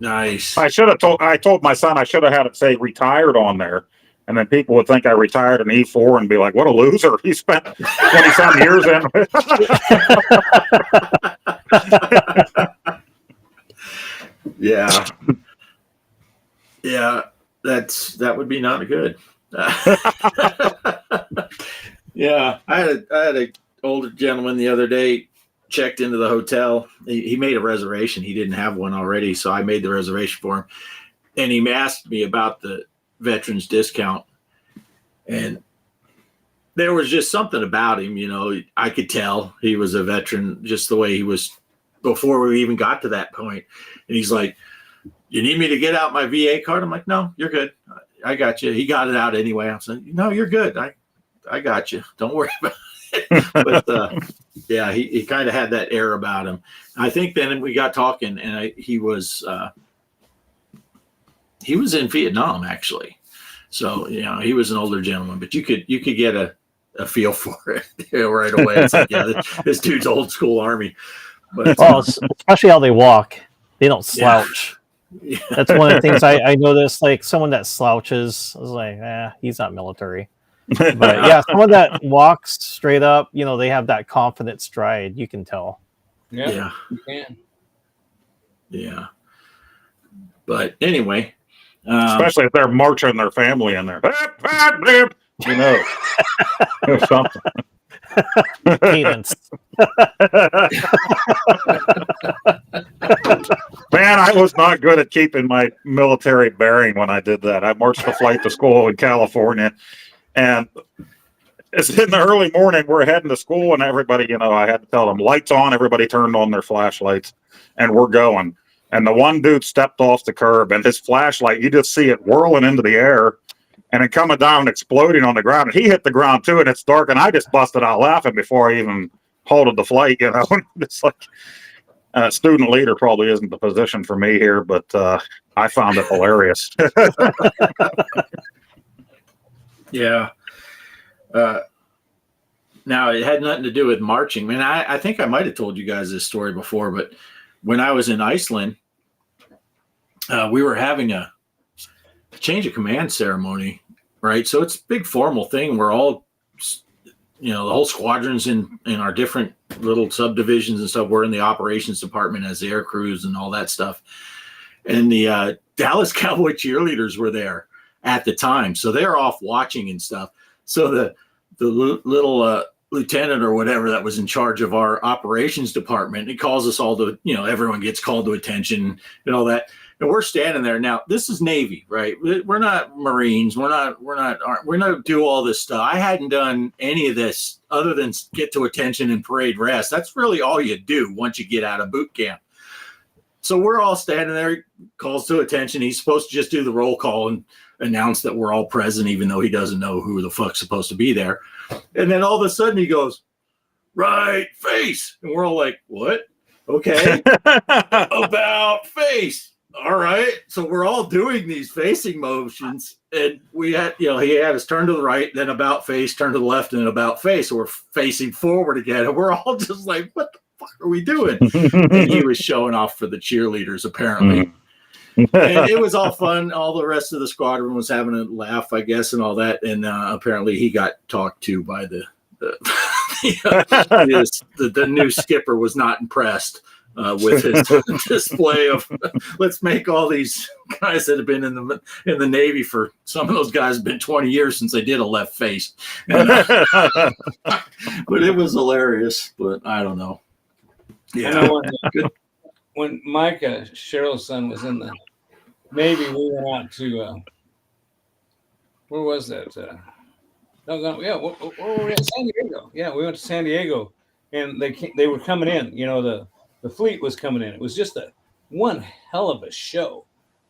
Speaker 4: I told my son I should have had it say retired on there, and then people would think I retired in E4 and be like, "What a loser! He spent 20-some years in."
Speaker 1: Yeah. Yeah. That would be not good. Yeah. I had an older gentleman the other day checked into the hotel. He made a reservation. He didn't have one already, so I made the reservation for him. And he asked me about the veterans discount. And there was just something about him, I could tell he was a veteran just the way he was before we even got to that point. And he's like, "You need me to get out my VA card?" I'm like, "No, you're good. I got you." He got it out anyway. I'm saying, "No, you're good. I got you. Don't worry about it." But yeah, he kind of had that air about him. I think then we got talking, and he was in Vietnam actually. So he was an older gentleman, but you could get a feel for it right away. It's like, yeah, this dude's old school Army. But
Speaker 3: especially how they walk, they don't slouch.
Speaker 1: Yeah.
Speaker 3: That's one of the things I noticed. Like someone that slouches, I was like, he's not military. But yeah, someone that walks straight up, they have that confident stride. You can tell.
Speaker 7: Yeah. You can.
Speaker 1: Yeah. But anyway,
Speaker 4: Especially if they're marching their family in there, or something.
Speaker 3: Cadence.
Speaker 4: Man, I was not good at keeping my military bearing when I did that. I marched the flight to school in California, and it's in the early morning. We're heading to school, and everybody, I had to tell them, lights on. Everybody turned on their flashlights, and we're going. And the one dude stepped off the curb, and his flashlight, you just see it whirling into the air, and it coming down and exploding on the ground. And he hit the ground too, and it's dark, and I just busted out laughing before I even halted the flight. It's like student leader probably isn't the position for me here, but I found it hilarious.
Speaker 1: Yeah. Now it had nothing to do with marching. I mean, I think I might have told you guys this story before, but when I was in Iceland, we were having a change of command ceremony, right? So it's a big formal thing. We're all, the whole squadron's in our different little subdivisions and stuff. We're in the operations department as the air crews and all that stuff. And the Dallas Cowboy cheerleaders were there at the time. So they're off watching and stuff. So the little lieutenant or whatever that was in charge of our operations department, he calls us all to, everyone gets called to attention and all that. And we're standing there. Now, this is Navy, right? We're not Marines. We're not do all this stuff. I hadn't done any of this other than get to attention and parade rest. That's really all you do once you get out of boot camp. So we're all standing there, calls to attention. He's supposed to just do the roll call and announce that we're all present, even though he doesn't know who the fuck's supposed to be there. And then all of a sudden he goes, "Right face." And we're all like, "What? Okay." About face. All right. So we're all doing these facing motions, and we had, he had us turn to the right, then about face, turn to the left, and then about face. So we're facing forward again. And we're all just like, "What the fuck are we doing?" And he was showing off for the cheerleaders, apparently. And it was all fun. All the rest of the squadron was having a laugh, I guess, and all that. And apparently he got talked to by the the new skipper was not impressed with his display of let's make all these guys that have been in the Navy for some of those guys have been 20 years since they did a left face. And, but it was hilarious. But I don't know. Yeah.
Speaker 7: I know when Micah, Cheryl's son, was in the Navy, we went out to where was that? Where were we at? San Diego. Yeah, we went to San Diego, and they were coming in. You know, the fleet was coming in. It was just one hell of a show.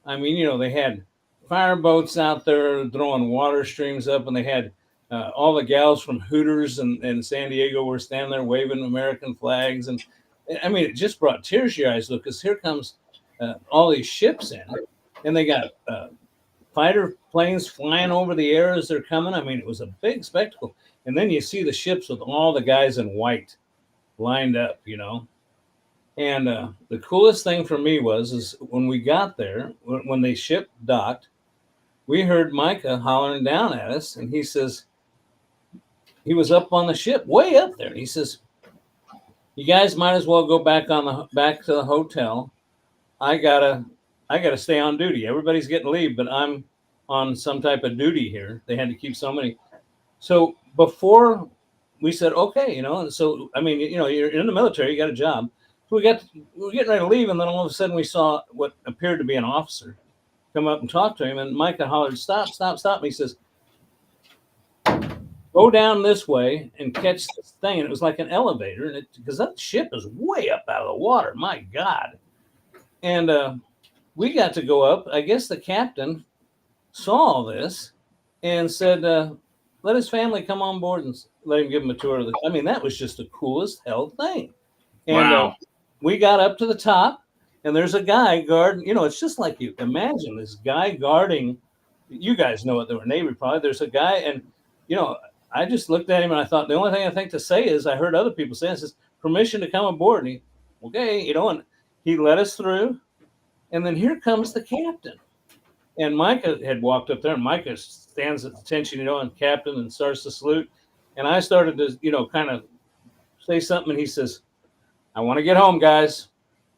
Speaker 7: I mean, you know, they had fireboats out there throwing water streams up, and they had all the gals from Hooters and San Diego were standing there waving American flags, and I mean, it just brought tears to your eyes. Look, because here comes all these ships in, and they got fighter planes flying over the air as they're coming. I mean, it was a big spectacle. And then you see the ships with all the guys in white lined up, you know. And the coolest thing for me is when we got there, when the ship docked, we heard Micah hollering down at us, and he says, he was up on the ship, way up there. And he says, "You guys might as well go back to the hotel. I gotta stay on duty. Everybody's getting leave, but I'm on some type of duty here." They had to keep so many. So before we said, okay, you know, and so, I mean, you know, you're in the military, you got a job. So we were getting ready to leave, and then all of a sudden we saw what appeared to be an officer come up and talk to him, and Micah hollered, "Stop, stop, stop." And he says, "Go down this way and catch this thing." And it was like an elevator, and because that ship is way up out of the water. My God. And we got to go up. I guess the captain saw all this and said, let his family come on board and let him give him a tour of I mean, that was just the coolest hell thing. And
Speaker 1: wow.
Speaker 7: We got up to the top, and there's a guy guarding. You know, it's just like you imagine this guy guarding. You guys know it. They were Navy probably. There's a guy, and, you know, I just looked at him and I thought, the only thing I think to say is, I heard other people say, this is permission to come aboard. And he, okay, you know, and he let us through. And then here comes the captain. And Micah had walked up there, and Micah stands at attention, you know, and captain, and starts to salute. And I started to, you know, kind of say something. And he says, "I want to get home, guys.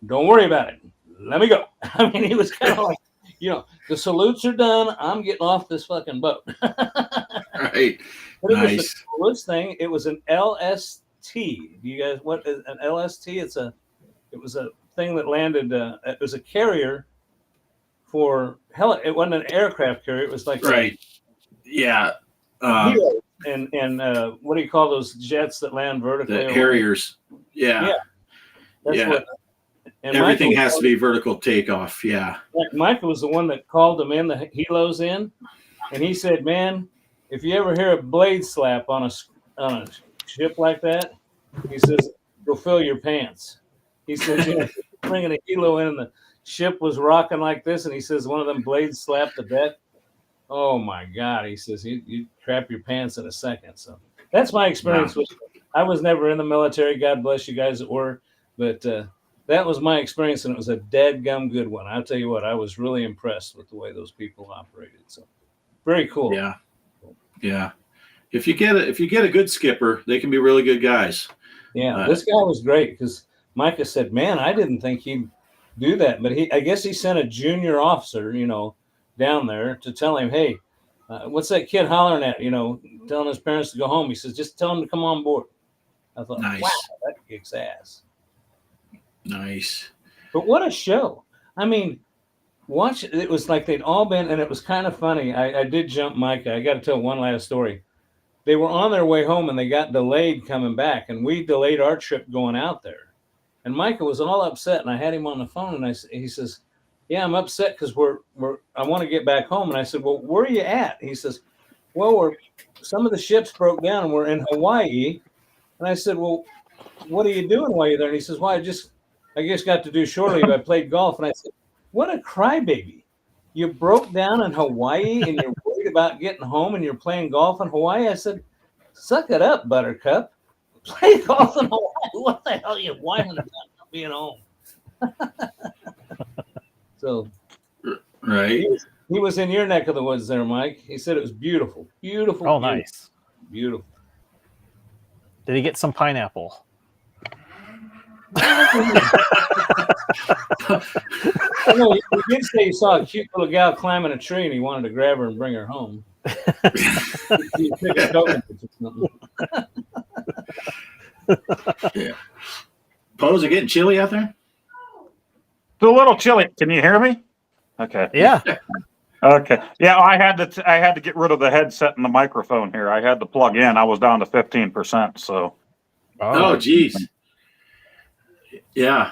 Speaker 7: Don't worry about it. Let me go." I mean, he was kind of like, you know, the salutes are done. I'm getting off this fucking boat.
Speaker 1: Right.
Speaker 7: But it
Speaker 1: nice.
Speaker 7: was the coolest thing. It was an LST. Do you guys, what is an LST? It was a thing that landed, it was a carrier for it wasn't an aircraft carrier. It was like,
Speaker 1: right. Yeah.
Speaker 7: And what do you call those jets that land vertically?
Speaker 1: The Harriers. Yeah.
Speaker 7: That's
Speaker 1: yeah.
Speaker 7: What, and
Speaker 1: everything has to be vertical takeoff. Yeah.
Speaker 7: Michael was the one that called them in, the helos in, and he said, "Man, if you ever hear a blade slap on a ship like that," he says, "you'll fill your pants." He says, "You know, bringing a helo in, and the ship was rocking like this," and he says, "one of them blades slapped the deck. Oh my God!" He says, "You crap your pants in a second." So that's my experience with. I was never in the military. God bless you guys that were, but that was my experience, and it was a dead-gum good one. I'll tell you what, I was really impressed with the way those people operated. So very cool.
Speaker 1: Yeah. Yeah. If you get a good skipper, they can be really good guys.
Speaker 7: Yeah, this guy was great because Micah said, "Man, I didn't think he'd do that," but I guess he sent a junior officer, you know, down there to tell him, "Hey, what's that kid hollering at? You know, telling his parents to go home." He says, "Just tell him to come on board." I thought,
Speaker 1: nice.
Speaker 7: Wow, that kicks ass.
Speaker 1: Nice.
Speaker 7: But what a show! I mean, watch. It was like they'd all been, and it was kind of funny. I did jump Micah. I got to tell one last story. They were on their way home, and they got delayed coming back, and we delayed our trip going out there. And Micah was all upset, and I had him on the phone, and he says, "Yeah, I'm upset because I want to get back home." And I said, "Well, where are you at?" He says, "Well, some of the ships broke down, and we're in Hawaii." And I said, "Well, what are you doing while you're there?" And he says, "Well, I just got to do shore leave. I played golf." And I said, "What a crybaby! You broke down in Hawaii, and you're worried about getting home, and you're playing golf in Hawaii." I said, "Suck it up, Buttercup. Play golf in Hawaii. What the hell are you whining about not being home?" So,
Speaker 1: right.
Speaker 7: He was in your neck of the woods there, Mike. He said it was beautiful. Beautiful.
Speaker 3: Oh,
Speaker 7: beautiful,
Speaker 3: nice.
Speaker 7: Beautiful.
Speaker 3: Did he get some pineapple?
Speaker 7: I know you did say you saw a cute little gal climbing a tree and he wanted to grab her and bring her home. You pick a token or something.
Speaker 1: Yeah. Poe's it getting chilly out there?
Speaker 4: It's a little chilly. Can you hear me? Okay.
Speaker 3: Yeah.
Speaker 4: Okay. Yeah, I had to get rid of the headset and the microphone here. I had to plug in. I was down to 15%. So.
Speaker 1: Oh, geez. Yeah.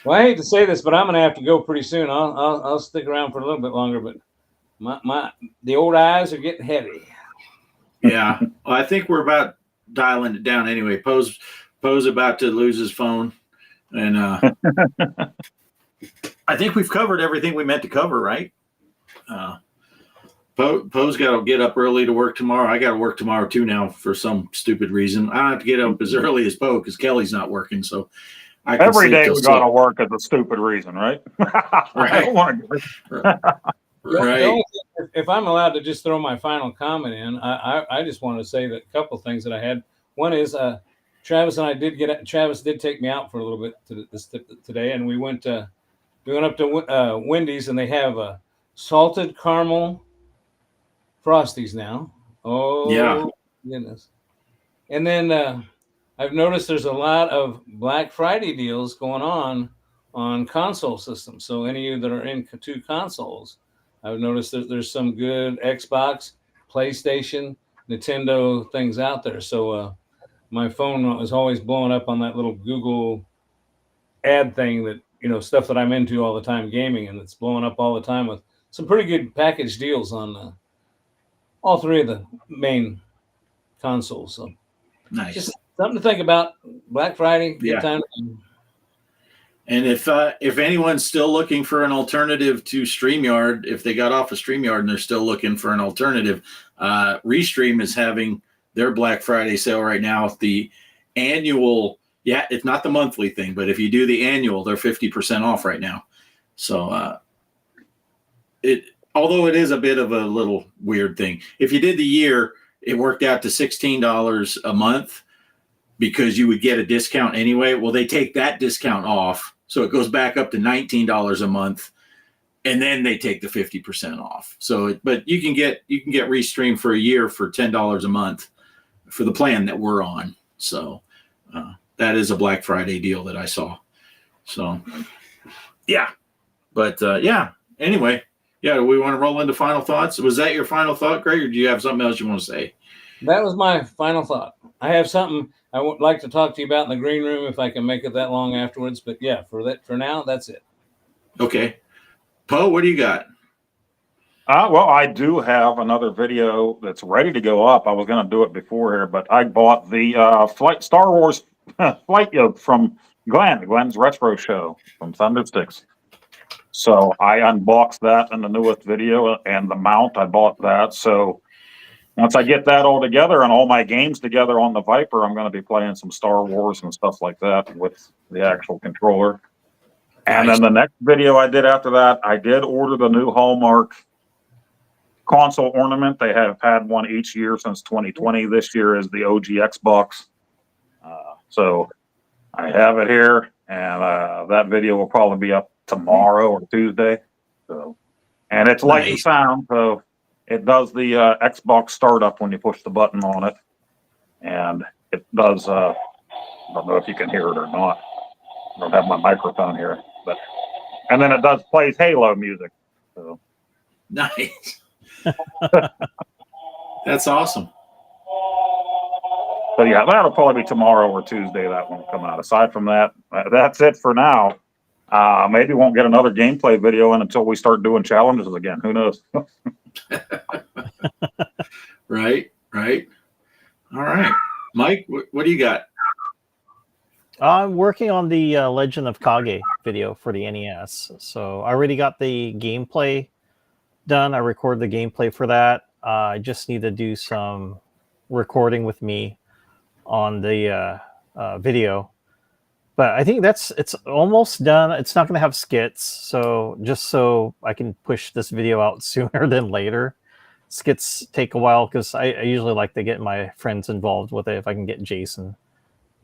Speaker 7: Well, I hate to say this, but I'm going to have to go pretty soon. I'll stick around for a little bit longer, but the old eyes are getting heavy.
Speaker 1: Yeah. Well, I think we're about dialing it down anyway. Poe's about to lose his phone, and I think we've covered everything we meant to cover, right? Poe's got to get up early to work tomorrow. I got to work tomorrow too now for some stupid reason. I don't have to get up as early as Poe because Kelly's not working, so I can
Speaker 4: Every
Speaker 1: sleep
Speaker 4: day
Speaker 1: till
Speaker 4: we got to
Speaker 1: 6.
Speaker 4: work is a stupid reason, right? I don't want to.
Speaker 1: Right.
Speaker 7: If I'm allowed to just throw my final comment in, I just want to say that a couple things that I had. One is Travis and I Travis did take me out for a little bit today, and we went up to Wendy's, and they have salted caramel Frosties now. Oh,
Speaker 1: Yeah.
Speaker 7: goodness. And then I've noticed there's a lot of Black Friday deals going on console systems. So any of you that are into consoles, I've noticed that there's some good Xbox, PlayStation, Nintendo things out there. So my phone is always blowing up on that little Google ad thing that, stuff that I'm into all the time, gaming, and it's blowing up all the time with some pretty good package deals on all three of the main consoles. So
Speaker 1: Nice.
Speaker 7: just something to think about. Black Friday, good time.
Speaker 1: And if anyone's still looking for an alternative to StreamYard, if they got off of StreamYard and they're still looking for an alternative, Restream is having their Black Friday sale right now. The annual, it's not the monthly thing, but if you do the annual, they're 50% off right now. So although it is a bit of a little weird thing, if you did the year, it worked out to $16 a month because you would get a discount anyway. Well, they take that discount off. So it goes back up to $19 a month, and then they take the 50% off. So, but you can get Restream for a year for $10 a month for the plan that we're on. So that is a Black Friday deal that I saw. So yeah, but anyway, we want to roll into final thoughts. Was that your final thought, Greg, or do you have something else you want to say?
Speaker 7: That was my final thought. I have something I would like to talk to you about in the green room if I can make it that long afterwards. But yeah, for now, that's it.
Speaker 1: Okay. Poe, what do you got?
Speaker 4: Well, I do have another video that's ready to go up. I was going to do it before here, but I bought the Star Wars flight yoke from Glenn's Retro Show from Thundersticks. So I unboxed that in the newest video, and the mount, I bought that. So once I get that all together and all my games together on the Viper, I'm going to be playing some Star Wars and stuff like that with the actual controller. And then the next video I did after that, I did order the new Hallmark console ornament. They have had one each year since 2020. This year is the OG Xbox. So I have it here, and that video will probably be up tomorrow or Tuesday. So, and it's light and sound, so it does the Xbox startup when you push the button on it, and it does. I don't know if you can hear it or not. I don't have my microphone here, and then it does plays Halo music. So
Speaker 1: nice. That's awesome.
Speaker 4: So yeah, that'll probably be tomorrow or Tuesday. That one will come out. Aside from that, that's it for now. Maybe won't get another gameplay video in until we start doing challenges again. Who knows?
Speaker 1: Right. All right. Mike, what do you got?
Speaker 3: I'm working on the Legend of Kage video for the NES. So I already got the gameplay done. I recorded the gameplay for that. I just need to do some recording with me on the video. But I think it's almost done. It's not going to have skits. So just so I can push this video out sooner than later. Skits take a while because I usually like to get my friends involved with it if I can get Jason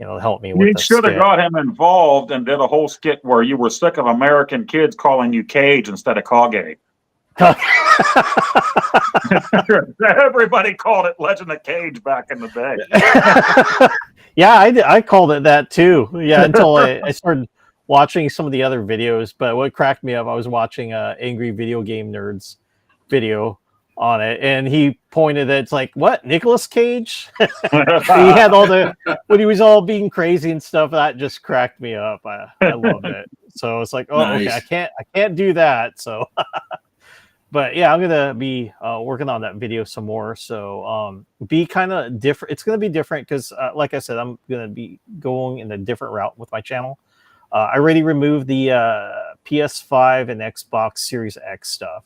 Speaker 3: help me with
Speaker 4: You
Speaker 3: the
Speaker 4: should have
Speaker 3: skit.
Speaker 4: got him involved and did a whole skit where you were sick of American kids calling you Cage instead of Kage. Everybody called it Legend of Cage back in the day.
Speaker 3: Yeah, I called it that too. Yeah, until I started watching some of the other videos. But what cracked me up, I was watching Angry Video Game Nerds video on it, and he pointed at it's like, what, Nicolas Cage? He had all when he was all being crazy and stuff. That just cracked me up. I loved it. So it's like, oh,
Speaker 1: Nice.
Speaker 3: okay, I can't do that. So. But yeah, I'm gonna be working on that video some more. So be kind of different. It's gonna be different because, like I said, I'm gonna be going in a different route with my channel. I already removed the PS5 and Xbox Series X stuff.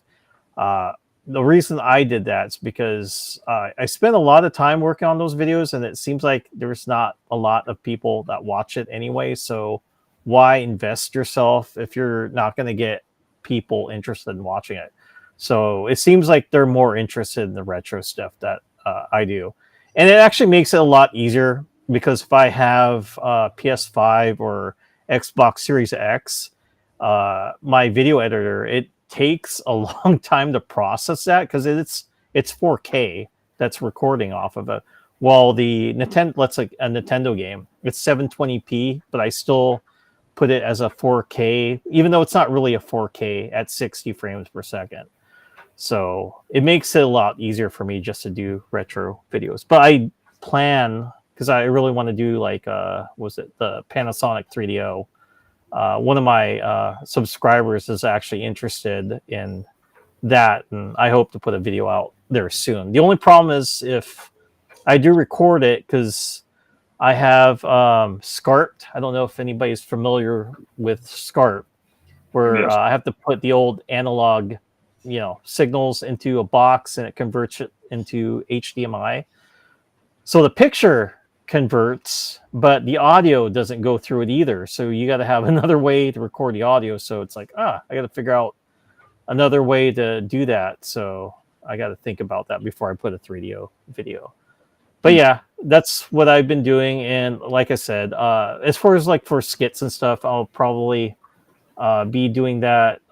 Speaker 3: The reason I did that is because I spent a lot of time working on those videos, and it seems like there's not a lot of people that watch it anyway. So why invest yourself if you're not going to get people interested in watching it? So it seems like they're more interested in the retro stuff that I do. And it actually makes it a lot easier because if I have PS5 or Xbox Series X, my video editor, it takes a long time to process that because it's 4K that's recording off of it. While the Nintendo, let's like a Nintendo game, it's 720p, but I still put it as a 4K, even though it's not really a 4K at 60 frames per second. So it makes it a lot easier for me just to do retro videos. But I plan, because I really want to do like, was it the Panasonic 3DO? One of my subscribers is actually interested in that, and I hope to put a video out there soon. The only problem is if I do record it, because I have SCART. I don't know if anybody's familiar with SCART, where
Speaker 4: Yes.
Speaker 3: I have to put the old analog signals into a box and it converts it into HDMI. So the picture converts, but the audio doesn't go through it either. So you got to have another way to record the audio. So it's like, I got to figure out another way to do that. So I got to think about that before I put a 3DO video. But yeah, that's what I've been doing. And like I said, as far as like for skits and stuff, I'll probably be doing that.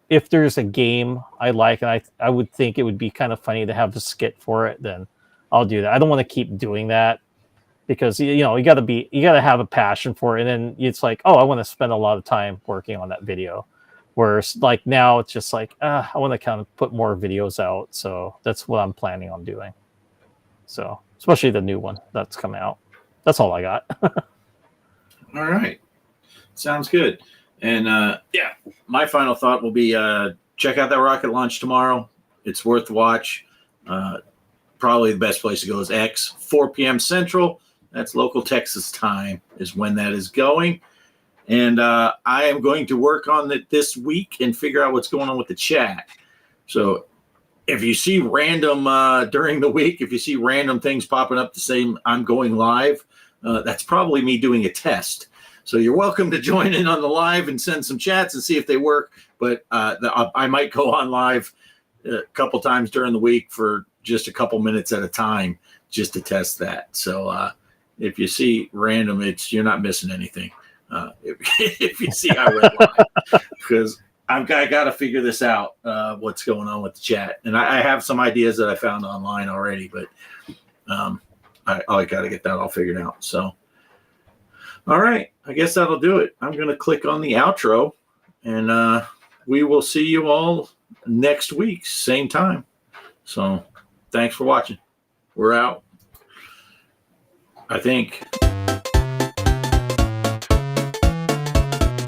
Speaker 3: If there's a game I like, and I would think it would be kind of funny to have a skit for it, then I'll do that. I don't want to keep doing that because you got to have a passion for it, and then it's like, I want to spend a lot of time working on that video. Whereas like now it's just like I want to kind of put more videos out, so that's what I'm planning on doing. So especially the new one that's coming out. That's all I got.
Speaker 1: All right, sounds good. And yeah, my final thought will be check out that rocket launch tomorrow. It's worth the watch. Probably the best place to go is X, 4 p.m. Central. That's local Texas time is when that is going. And I am going to work on it this week and figure out what's going on with the chat. So if you see random during the week, if you see random things popping up to say I'm going live, that's probably me doing a test. So you're welcome to join in on the live and send some chats and see if they work. But I might go on live a couple times during the week for just a couple minutes at a time just to test that. So if you see random, you're not missing anything. If you see I went live, because I got to figure this out, what's going on with the chat. And I have some ideas that I found online already, but I got to get that all figured out. So. All right, I guess that'll do it. I'm going to click on the outro, and we will see you all next week, same time. So thanks for watching. We're out, I think.